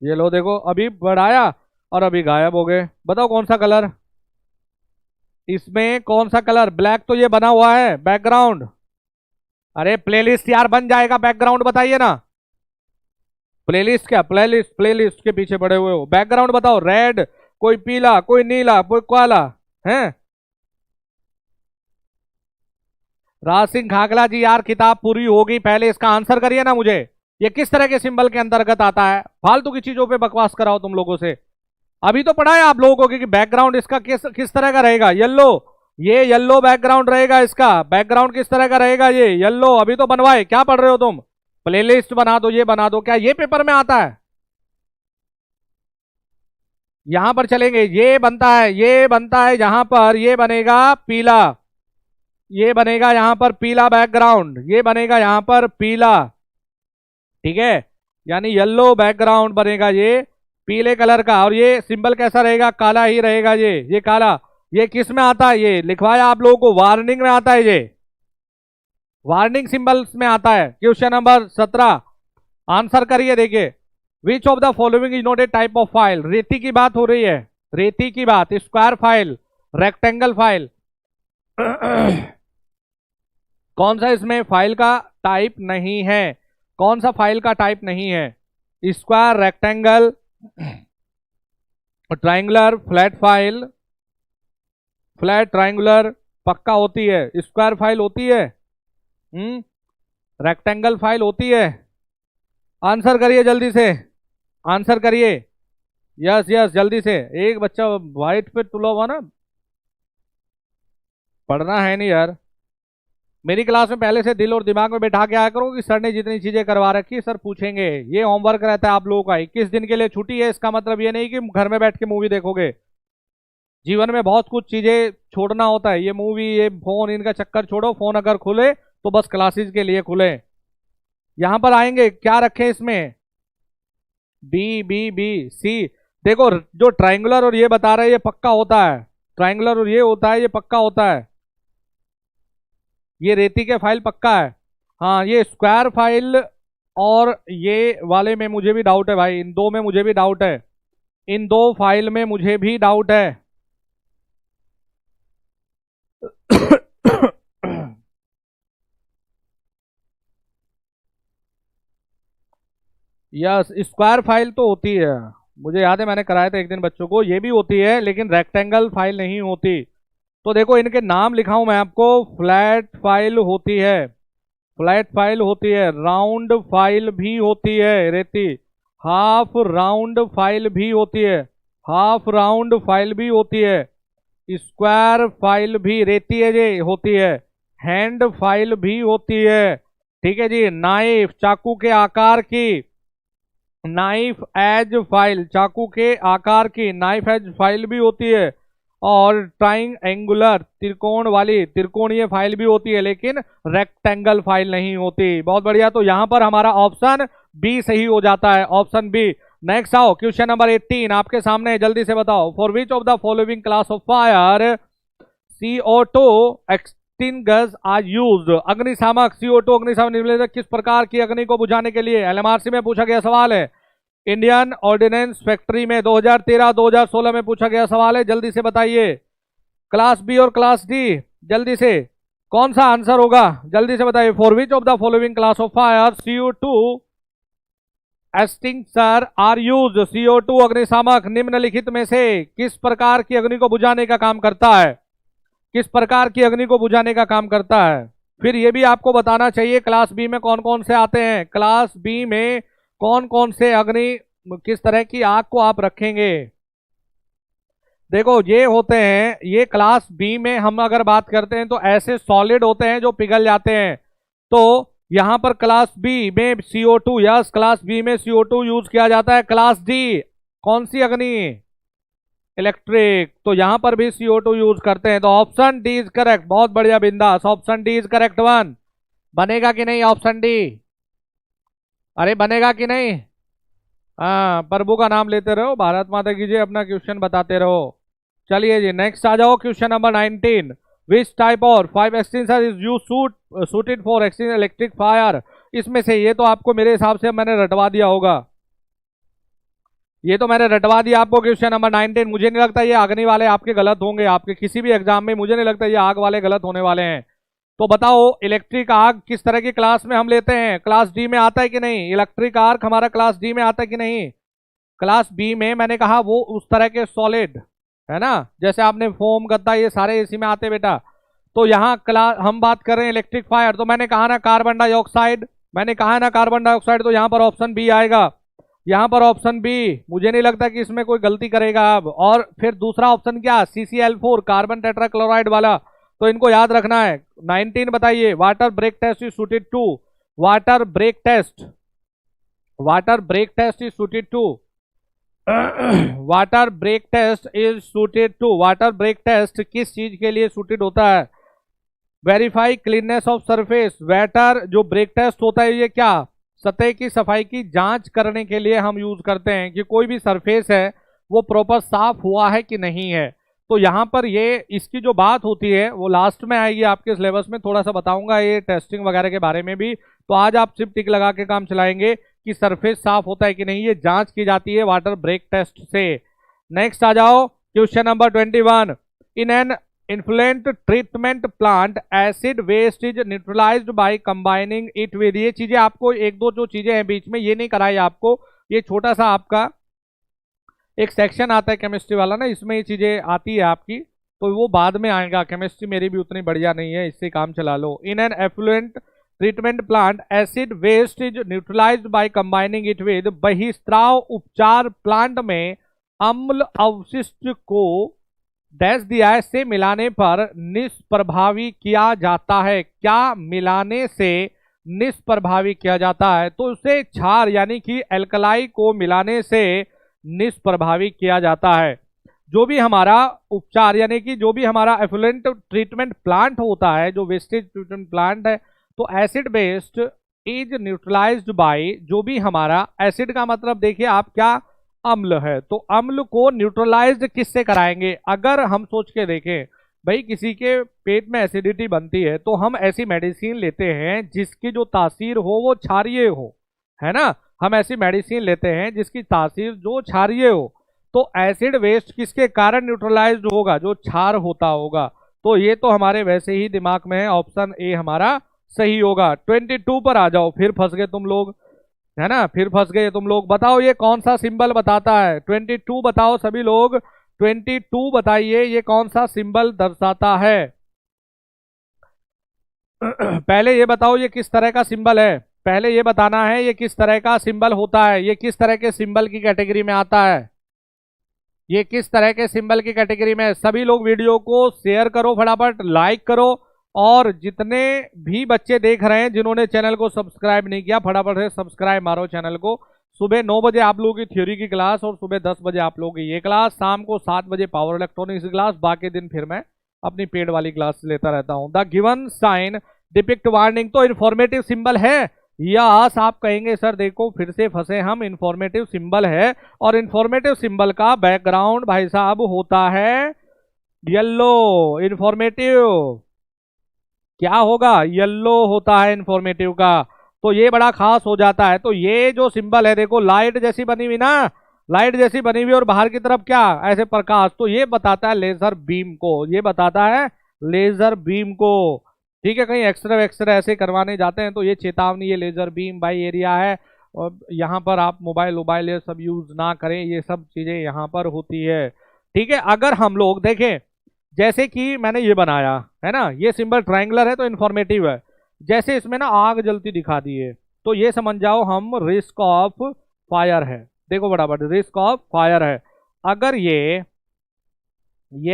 ये लो देखो, अभी बढ़ाया और अभी गायब हो गए। बताओ कौन सा कलर, इसमें कौन सा कलर, ब्लैक तो ये बना हुआ है बैकग्राउंड। अरे प्लेलिस्ट यार बन जाएगा, बैकग्राउंड बताइए ना। प्लेलिस्ट क्या, प्लेलिस्ट प्लेलिस्ट के पीछे पड़े हुए हो, बैकग्राउंड बताओ। रेड, कोई पीला, कोई नीला, कोई काला है। राज सिंह खाकला जी यार किताब पूरी होगी, पहले इसका आंसर करिए ना मुझे, ये किस तरह के सिंबल के अंतर्गत आता है। फालतू की चीजों पे बकवास कराओ तुम लोगों से। अभी तो पढ़ा है आप लोगों को कि बैकग्राउंड इसका किस तरह का रहेगा, येलो, ये येलो बैकग्राउंड रहेगा इसका। बैकग्राउंड किस तरह का रहेगा, ये येलो। अभी तो बनवाए, क्या पढ़ रहे हो तुम, प्लेलिस्ट बना दो, ये बना दो, क्या ये पेपर में आता है। यहां पर चलेंगे, ये बनता है, ये बनता है यहां पर, ये बनेगा पीला, ये बनेगा यहां पर पीला बैकग्राउंड, ये बनेगा यहां पर पीला, ठीक है, यानी येलो बैकग्राउंड बनेगा ये पीले कलर का। और ये सिंबल कैसा रहेगा, काला ही रहेगा, ये काला। ये किस में आता है, ये लिखवाया आप लोगों को, वार्निंग में आता है, ये वार्निंग सिंबल्स में आता है। क्वेश्चन नंबर 17 आंसर करिए, देखिए, विच of the following is not a type of file. रेती की बात हो रही है, रेती की बात, स्क्वायर फाइल, रेक्टेंगल फाइल, कौन सा इसमें फाइल का टाइप नहीं है, कौन सा फाइल का टाइप नहीं है। Square, rectangle, triangular, flat file, flat, triangular पक्का होती है, स्क्वायर फाइल होती है, रेक्टेंगल फाइल होती है। आंसर करिए जल्दी से, आंसर करिए, यस यस जल्दी से। एक बच्चा व्हाइट पे तुला हुआ ना, पढ़ना है नहीं यार। मेरी क्लास में पहले से दिल और दिमाग में बैठा के आया करो कि सर ने जितनी चीजें करवा रखी सर पूछेंगे। ये होमवर्क रहता है आप लोगों का, 21 दिन के लिए छुट्टी है, इसका मतलब ये नहीं कि घर में बैठ के मूवी देखोगे। जीवन में बहुत कुछ चीजें छोड़ना होता है, ये मूवी, ये फोन, इनका चक्कर छोड़ो। फोन अगर खुले तो बस क्लासेस के लिए खुले। यहां पर आएंगे, क्या रखें इसमें, बी बी बी सी। देखो जो ट्राइंगुलर और ये बता रहे हैं ये पक्का होता है, ट्राइंगुलर और ये होता है, ये पक्का होता है। ये रेती के फाइल पक्का है। हाँ ये स्क्वायर फाइल और ये वाले में मुझे भी डाउट है भाई, इन दो में मुझे भी डाउट है, इन दो फाइल में मुझे भी डाउट है। यस स्क्वायर फाइल तो होती है, मुझे याद है मैंने कराया था एक दिन बच्चों को, ये भी होती है, लेकिन रेक्टेंगल फाइल नहीं होती। तो देखो इनके नाम लिखाऊं मैं आपको, फ्लैट फाइल होती है, फ्लैट फाइल होती है, राउंड फाइल भी होती है रेती, हाफ राउंड फाइल भी होती है, हाफ राउंड फाइल भी होती है, स्क्वायर फाइल भी रेती है जी होती है, हैंड फाइल भी होती है, ठीक है जी। नाइफ, चाकू के आकार की, नाइफ एज फाइल, चाकू के आकार की नाइफ एज फाइल भी होती है। और ट्राइंगुलर, त्रिकोण वाली, त्रिकोणीय फाइल भी होती है, लेकिन रेक्टेंगल फाइल नहीं होती। बहुत बढ़िया, तो यहां पर हमारा ऑप्शन बी सही हो जाता है, ऑप्शन बी। नेक्स्ट आओ, क्वेश्चन नंबर 18 आपके सामने है, जल्दी से बताओ। For which of the following class of fire CO2 extinguishers are used. अग्निशामक, CO2 अग्निशामक निम्नलिखित किस प्रकार की अग्नि को बुझाने के लिए। LMRC में पूछा गया सवाल है, इंडियन ऑर्डिनेंस फैक्ट्री में 2013-2016 में पूछा गया सवाल है, जल्दी से बताइए। क्लास बी और क्लास डी, जल्दी से कौन सा आंसर होगा, जल्दी से बताइए। For which of the following class of fire CO2 extinguisher are used. CO2 अग्निशामक निम्नलिखित में से किस प्रकार की अग्नि को बुझाने का काम करता है, किस प्रकार की अग्नि को बुझाने का काम करता है। फिर ये भी आपको बताना चाहिए क्लास बी में कौन कौन से आते हैं, क्लास बी में कौन कौन से अग्नि, किस तरह की आग को आप रखेंगे। देखो ये होते हैं, ये क्लास बी में हम अगर बात करते हैं तो ऐसे सॉलिड होते हैं जो पिघल जाते हैं। तो यहां पर क्लास बी में CO2, यस क्लास बी में CO2 यूज किया जाता है। क्लास डी कौन सी अग्नि, इलेक्ट्रिक, तो यहां पर भी CO2 यूज करते हैं। तो ऑप्शन डी इज करेक्ट, बहुत बढ़िया बिंदास, option D is correct one. बनेगा कि नहीं ऑप्शन डी, अरे बनेगा कि नहीं। हाँ, प्रभु का नाम लेते रहो, भारत माता की जय, अपना क्वेश्चन बताते रहो। चलिए जी नेक्स्ट आ जाओ, क्वेश्चन नंबर 19, विच टाइप और 5 extensor is you suited for expanse electric fire. इसमें से ये तो आपको मेरे हिसाब से मैंने रटवा दिया होगा, ये तो मैंने रटवा दिया आपको क्वेश्चन नंबर 19। मुझे नहीं लगता ये अग्नि वाले आपके गलत होंगे, आपके किसी भी एग्जाम में मुझे नहीं लगता ये आग वाले गलत होने वाले हैं। तो बताओ इलेक्ट्रिक आर्क किस तरह की क्लास में हम लेते हैं, क्लास डी में आता है कि नहीं, इलेक्ट्रिक आर्क हमारा क्लास डी में आता है कि नहीं। क्लास बी में मैंने कहा वो उस तरह के सॉलिड है ना, जैसे आपने फोम गद्दा ये सारे इसी में आते बेटा। तो यहाँ क्लास हम बात कर रहे हैं इलेक्ट्रिक फायर, तो मैंने कहा ना कार्बन डाइऑक्साइड, मैंने कहा ना कार्बन डाइऑक्साइड, तो यहाँ पर ऑप्शन बी आएगा, यहाँ पर ऑप्शन बी। मुझे नहीं लगता कि इसमें कोई गलती करेगा अब। और फिर दूसरा ऑप्शन क्या, CCl4 कार्बन टेट्राक्लोराइड वाला, तो इनको याद रखना है। 19 बताइए, water break test is suited to, water break test, water break test is suited to, water break test is suited to, water break test किस चीज के लिए सूटेड होता है, verify cleanness of surface. Water जो ब्रेक टेस्ट होता है ये क्या, सतह की सफाई की जांच करने के लिए हम यूज करते हैं कि कोई भी सरफेस है वो प्रॉपर साफ हुआ है कि नहीं है। तो यहाँ पर ये इसकी जो बात होती है वो लास्ट में आएगी आपके सिलेबस में, थोड़ा सा बताऊंगा ये टेस्टिंग वगैरह के बारे में भी। तो आज आप सिर्फ टिक लगा के काम चलाएंगे कि सरफेस साफ होता है कि नहीं, ये जांच की जाती है वाटर ब्रेक टेस्ट से। नेक्स्ट आ जाओ, question number 21, in an influent treatment plant acid waste is neutralised by combining it with. ये चीजें आपको एक दो जो चीजें हैं बीच में ये नहीं कराई आपको, ये छोटा सा आपका एक सेक्शन आता है केमिस्ट्री वाला ना, इसमें ये चीजें आती है आपकी, तो वो बाद में आएगा। केमिस्ट्री मेरी भी उतनी बढ़िया नहीं है, इससे काम चला लो। In an effluent treatment plant acid waste is neutralised by combining it with. बहिस्त्राव उपचार प्लांट में अम्ल अवशिष्ट को डैश दिया है से मिलाने पर निष्प्रभावी किया जाता है, क्या मिलाने से निष्प्रभावी किया जाता है, तो उसे क्षार यानी कि एल्कलाई को मिलाने से निष्प्रभावी किया जाता है। जो भी हमारा उपचार यानी कि जो भी हमारा एफ्लुएंट ट्रीटमेंट प्लांट होता है, जो वेस्टेज ट्रीटमेंट प्लांट है, तो acid based is neutralised by, जो भी हमारा एसिड का मतलब देखिए आप क्या, अम्ल है, तो अम्ल को न्यूट्रलाइज्ड किससे कराएंगे। अगर हम सोच के देखें भाई किसी के पेट में एसिडिटी बनती है तो हम ऐसी मेडिसिन लेते हैं जिसकी जो तासीर हो वो क्षारीय हो, है ना, हम ऐसी मेडिसिन लेते हैं जिसकी तासीर जो क्षारीय हो। तो एसिड वेस्ट किसके कारण न्यूट्रलाइज्ड होगा, जो क्षार होता होगा। तो ये तो हमारे वैसे ही दिमाग में है, ऑप्शन ए हमारा सही होगा। 22 पर आ जाओ, फिर फंस गए तुम लोग, है ना, फिर फंस गए तुम लोग। बताओ ये कौन सा सिंबल बताता है, 22 बताओ सभी लोग, 22 बताइए ये कौन सा सिंबल दर्शाता है। पहले ये बताओ ये किस तरह का सिंबल है, पहले ये बताना है ये किस तरह का सिंबल होता है, ये किस तरह के सिंबल की कैटेगरी में आता है, ये किस तरह के सिंबल की कैटेगरी में। सभी लोग वीडियो को शेयर करो, फटाफट लाइक करो, और जितने भी बच्चे देख रहे हैं जिन्होंने चैनल को सब्सक्राइब नहीं किया फटाफट से सब्सक्राइब मारो चैनल को। सुबह 9 बजे आप लोगों की थ्योरी की क्लास और सुबह 10 बजे आप लोगों की ये क्लास, शाम को 7 बजे पावर इलेक्ट्रॉनिक्स की क्लास, बाकी दिन फिर मैं अपनी पेड वाली क्लास लेता रहता हूं। The given sign depict warning, तो इन्फॉर्मेटिव सिंबल है, यस आप कहेंगे सर देखो फिर से फंसे हम, इन्फॉर्मेटिव सिंबल है, और इन्फॉर्मेटिव सिंबल का बैकग्राउंड भाई साहब होता है येलो। इन्फॉर्मेटिव क्या होगा, येलो होता है इन्फॉर्मेटिव का, तो ये बड़ा खास हो जाता है। तो ये जो सिंबल है देखो लाइट जैसी बनी हुई ना, लाइट जैसी बनी हुई और बाहर की तरफ क्या ऐसे प्रकाश, तो ये बताता है लेजर बीम को, ये बताता है लेजर बीम को। ठीक है, कहीं एक्सरे एक्सरे ऐसे करवाने जाते हैं तो ये चेतावनी, ये लेजर बीम बाई एरिया है, और यहाँ पर आप मोबाइल ये सब यूज ना करें, ये सब चीजें यहाँ पर होती है। ठीक है, अगर हम लोग देखें जैसे कि मैंने ये बनाया है ना, ये सिंबल ट्रायंगुलर है तो इन्फॉर्मेटिव है, जैसे इसमें ना आग जलती दिखा दी है, तो ये समझ जाओ हम रिस्क ऑफ फायर है। देखो बराबर रिस्क ऑफ फायर है। अगर ये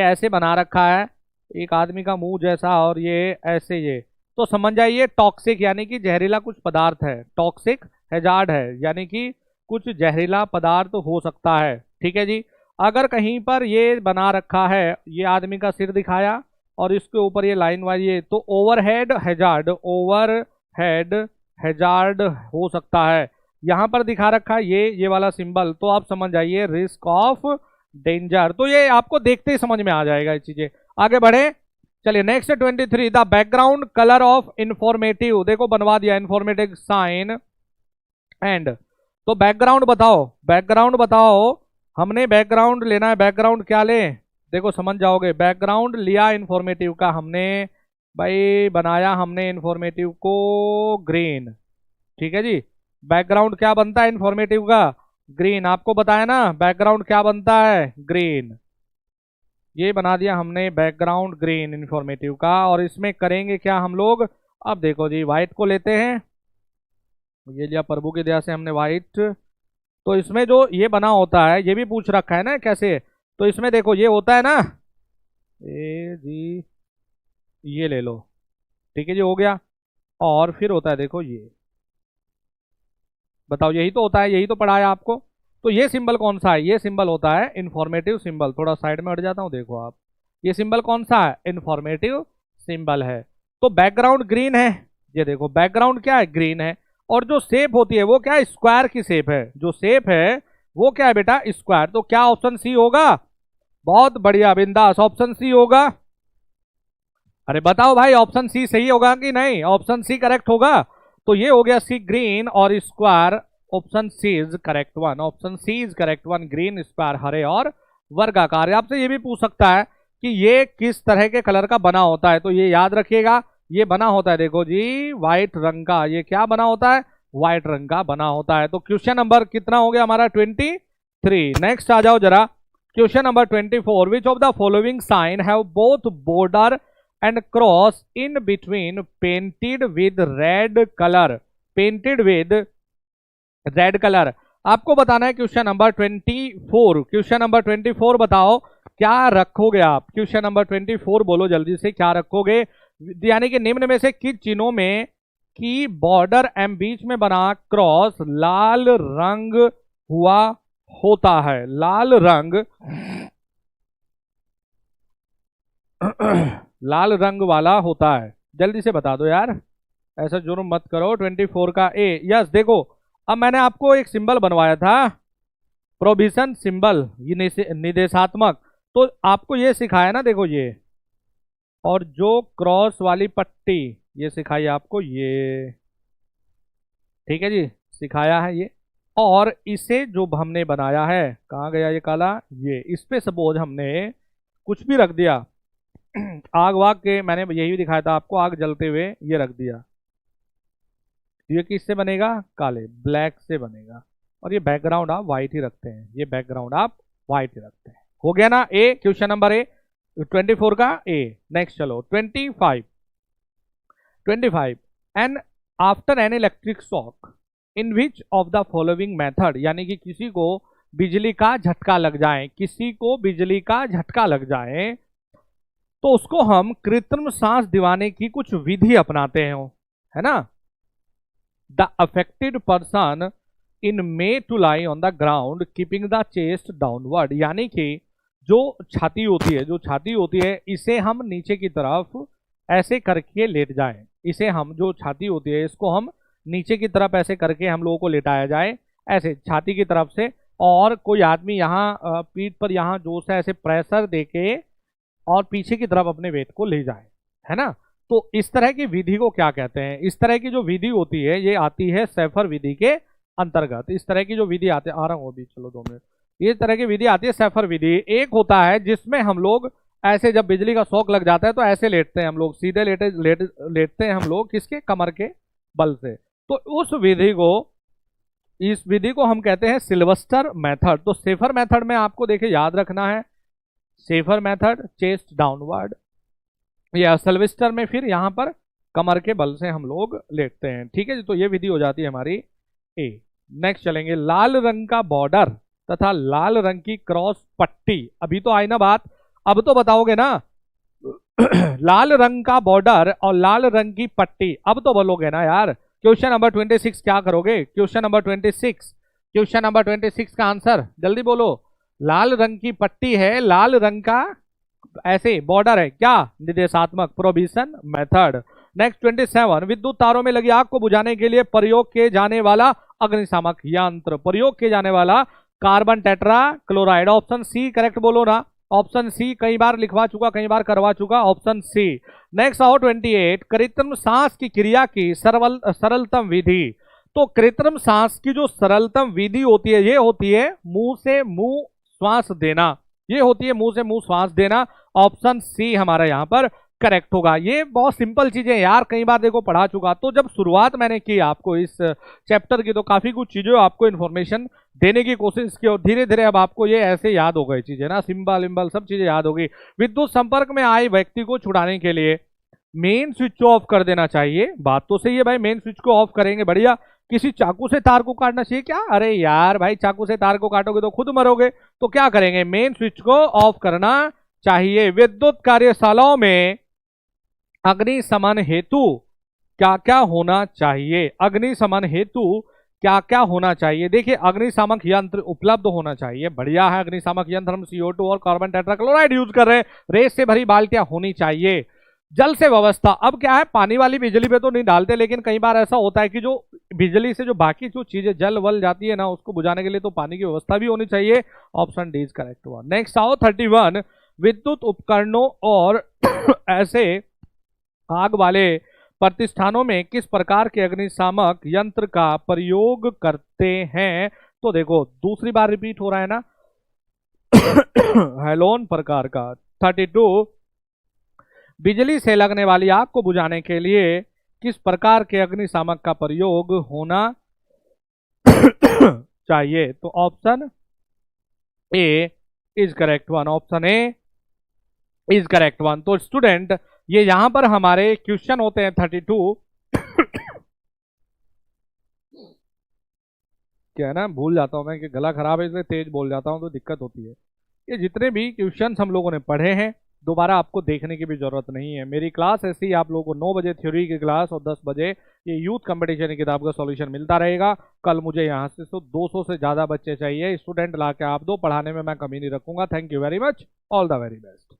ऐसे बना रखा है, एक आदमी का मुंह जैसा, और ये ऐसे, ये तो समझ जाइए टॉक्सिक यानी कि जहरीला कुछ पदार्थ है, टॉक्सिक हैजार्ड है, यानी कि कुछ जहरीला पदार्थ हो सकता है। ठीक है जी। अगर कहीं पर ये बना रखा है, ये आदमी का सिर दिखाया और इसके ऊपर ये लाइन वाइज, ये तो ओवरहेड हैजार्ड, ओवरहेड हैजार्ड हो सकता है। यहां पर दिखा रखा है ये वाला सिंबल, तो आप समझ जाइए रिस्क ऑफ डेंजर। तो ये आपको देखते ही समझ में आ जाएगा ये चीजें। आगे बढ़े, चलिए next 23, the background colour of informative. देखो बनवा दिया इंफॉर्मेटिव साइन एंड। तो बैकग्राउंड बताओ, बैकग्राउंड बताओ, हमने बैकग्राउंड लेना है। बैकग्राउंड क्या ले, देखो समझ जाओगे। बैकग्राउंड लिया इंफॉर्मेटिव का हमने, भाई बनाया हमने इंफॉर्मेटिव को ग्रीन। ठीक है जी। बैकग्राउंड क्या बनता है इंफॉर्मेटिव का, ग्रीन। आपको बताया ना बैकग्राउंड क्या बनता है, ग्रीन। ये बना दिया हमने बैकग्राउंड ग्रीन इंफॉर्मेटिव का। और इसमें करेंगे क्या हम लोग, अब देखो जी व्हाइट को लेते हैं, ये लिया प्रभु की दया से हमने व्हाइट। तो इसमें जो ये बना होता है, ये भी पूछ रखा है ना कैसे, तो इसमें देखो ये होता है ना, ए जी ये ले लो। ठीक है जी, हो गया। और फिर होता है देखो ये, बताओ यही तो होता है, यही तो पढ़ा है आपको। तो ये सिंबल कौन सा है, ये सिंबल होता है इंफॉर्मेटिव सिंबल। थोड़ा साइड में हट जाता हूं, देखो आप, ये सिंबल कौन सा है, इंफॉर्मेटिव सिंबल है। तो बैकग्राउंड ग्रीन है, ये देखो बैकग्राउंड क्या है, ग्रीन है। और जो शेप होती है वो क्या है, स्क्वायर की शेप है। जो शेप है वो क्या है बेटा, स्क्वायर। तो क्या ऑप्शन सी होगा, बहुत बढ़िया बिंदास, ऑप्शन सी होगा। अरे बताओ भाई ऑप्शन सी सही होगा कि नहीं, ऑप्शन सी करेक्ट होगा। तो ये हो गया सी ग्रीन और square, option C is correct one, option C is correct one, green square हरे और वर्गाकार। आपसे ये भी पूछ सकता है कि ये किस तरह के कलर का बना होता है, तो ये याद रखिएगा, ये बना होता है देखो जी व्हाइट रंग का। ये क्या बना होता है, व्हाइट रंग का बना होता है। तो क्वेश्चन नंबर कितना हो गया हमारा, 23। नेक्स्ट आ जाओ जरा, question number 24, which of the following sign have both border and cross in between painted with red color, painted with red color। आपको बताना है क्वेश्चन नंबर 24। क्वेश्चन नंबर 24 बताओ क्या रखोगे आप, क्वेश्चन नंबर 24 बोलो जल्दी से, क्या रखोगे। यानी कि निम्न में से किस चिन्हों में की बॉर्डर एम बीच में बना क्रॉस लाल रंग हुआ होता है, लाल रंग लाल रंग वाला होता है, जल्दी से बता दो यार, ऐसा जुर्म मत करो। 24 का ए, यस। देखो अब मैंने आपको एक सिंबल बनवाया था, प्रोविजन सिंबल, ये निर्देशात्मक। तो आपको ये सिखाया ना, देखो ये, और जो क्रॉस वाली पट्टी ये सिखाई आपको, ये ठीक है जी, सिखाया है ये। और इसे जो हमने बनाया है, कहाँ गया ये काला, ये इस पे सपोज हमने कुछ भी रख दिया, आग वाग के, मैंने यही दिखाया था आपको, आग जलते हुए ये रख दिया, ये किससे बनेगा, काले ब्लैक से बनेगा। और ये बैकग्राउंड आप व्हाइट ही रखते हैं, ये बैकग्राउंड आप व्हाइट ही रखते हैं। हो गया ना ए, क्वेश्चन नंबर ए 24 का ए। नेक्स्ट चलो 25। And after an electric shock in which of the following method, यानी कि किसी को बिजली का झटका लग जाए, किसी को बिजली का झटका लग जाए, तो उसको हम कृत्रिम सांस दिवाने की कुछ विधि अपनाते हैं, है ना। The affected person in may to lie on the ground keeping the chest downward, यानी कि जो छाती होती है, जो छाती होती है, इसे हम नीचे की तरफ ऐसे करके लेट जाएं। इसे हम, जो छाती होती है इसको हम नीचे की तरफ ऐसे करके हम लोगों को लेटाया जाए, ऐसे छाती की तरफ से। और कोई आदमी यहाँ पीठ पर यहाँ जोर से ऐसे प्रेशर देके और पीछे की तरफ अपने वेट को ले जाए, है ना। तो इस तरह की विधि को क्या कहते हैं, इस तरह की जो विधि होती है ये आती है सेफर विधि के अंतर्गत। इस तरह की जो विधि आती है, आ रहा हूँ अभी, चलो 2 मिनट, ये तरह की विधि आती है सेफर विधि। एक होता है जिसमें हम लोग ऐसे, जब बिजली का शॉक लग जाता है तो ऐसे लेटते हैं हम लोग, सीधे लेटते हैं हम लोग, किसके, कमर के बल से। तो उस विधि को, इस विधि को हम कहते हैं सिल्वेस्टर मेथड। तो सेफर मेथड में आपको देखिए याद रखना है, सेफर मेथड चेस्ट डाउनवर्ड, या सिल्वेस्टर में फिर यहां पर कमर के बल से हम लोग लेटते हैं। ठीक है जी, तो ये विधि हो जाती है हमारी ए। नेक्स्ट चलेंगे, लाल रंग का बॉर्डर तथा लाल रंग की क्रॉस पट्टी। अभी तो आई ना बात, अब तो बताओगे ना। लाल रंग का बॉर्डर और लाल रंग की पट्टी, अब तो बोलोगे ना यार। क्वेश्चन नंबर 26 क्या करोगे? क्वेश्चन नंबर 26, क्वेश्चन नंबर 26 का आंसर जल्दी बोलो। लाल रंग की पट्टी है, लाल रंग का ऐसे बॉर्डर है, क्या? निर्देशात्मक, प्रोविजन मेथड। नेक्स्ट 27, विद्युत तारों में लगी आग को बुझाने के लिए प्रयोग किए जाने वाला अग्निशामक यंत्र। प्रयोग किए जाने वाला carbon tetra chloride. Option C correct बोलो ना। ऑप्शन सी, कई बार लिखवा चुका, कई बार करवा चुका, ऑप्शन सी। नेक्स्ट आओ 28, कृत्रिम सांस की क्रिया की सरलतम विधि। तो कृत्रिम सांस की जो सरलतम विधि होती है, ये होती है मुंह से मुंह श्वास देना। ये होती है मुंह से मुंह श्वास देना। ऑप्शन सी हमारा यहां पर करेक्ट होगा। ये बहुत सिंपल चीजें यार, कई बार देखो पढ़ा चुका। तो जब शुरुआत मैंने की आपको इस चैप्टर की, तो काफी कुछ चीजों आपको इन्फॉर्मेशन देने की कोशिश की, और धीरे धीरे अब आपको ये ऐसे याद हो गई चीजें ना, सिंबल इम्बल सब चीजें याद हो गई। विद्युत संपर्क में आए व्यक्ति को छुड़ाने के लिए मेन स्विच ऑफ कर देना चाहिए। बात तो सही है भाई, मेन स्विच को ऑफ करेंगे, बढ़िया। किसी चाकू से तार को काटना चाहिए क्या? अरे यार भाई, चाकू से तार को काटोगे तो खुद मरोगे। तो क्या करेंगे? मेन स्विच को ऑफ करना चाहिए। विद्युत कार्यशालाओं में अग्निशमन हेतु क्या क्या होना चाहिए? अग्निशमन हेतु क्या क्या होना चाहिए? देखिए, अग्निशामक यंत्र उपलब्ध होना चाहिए, बढ़िया है। अग्निशामक यंत्र हम CO2 और कार्बन टेट्राक्लोराइड यूज कर रहे हैं। रेत से भरी बाल्टियां होनी चाहिए। जल से व्यवस्था, अब क्या है, पानी वाली बिजली पे तो नहीं डालते, लेकिन कई बार ऐसा होता है कि जो बिजली से जो बाकी जो चीजें जल वल जाती है ना, उसको बुझाने के लिए तो पानी की व्यवस्था भी होनी चाहिए। Option D is correct one. Next आओ 31, विद्युत उपकरणों और ऐसे आग वाले प्रतिष्ठानों में किस प्रकार के अग्निशामक यंत्र का प्रयोग करते हैं? तो देखो, दूसरी बार रिपीट हो रहा है ना। हेलोन प्रकार का। 32, बिजली से लगने वाली आग को बुझाने के लिए किस प्रकार के अग्निशामक का प्रयोग होना चाहिए? तो option A is correct one. Option A is correct one. तो स्टूडेंट, ये यहां पर हमारे क्वेश्चन होते हैं 32। क्या है ना, भूल जाता हूं मैं कि गला खराब है, इसलिए तेज बोल जाता हूं तो दिक्कत होती है। ये जितने भी क्वेश्चंस हम लोगों ने पढ़े हैं, दोबारा आपको देखने की भी जरूरत नहीं है। मेरी क्लास ऐसी, आप लोगों को 9 बजे थ्योरी की क्लास और 10 बजे ये यूथ कंपटीशन की किताब का सॉल्यूशन मिलता रहेगा। कल मुझे यहाँ से 200 से ज्यादा बच्चे चाहिए, स्टूडेंट ला के आप दो, पढ़ाने में मैं कमी नहीं रखूंगा। Thank you very much, all the very best.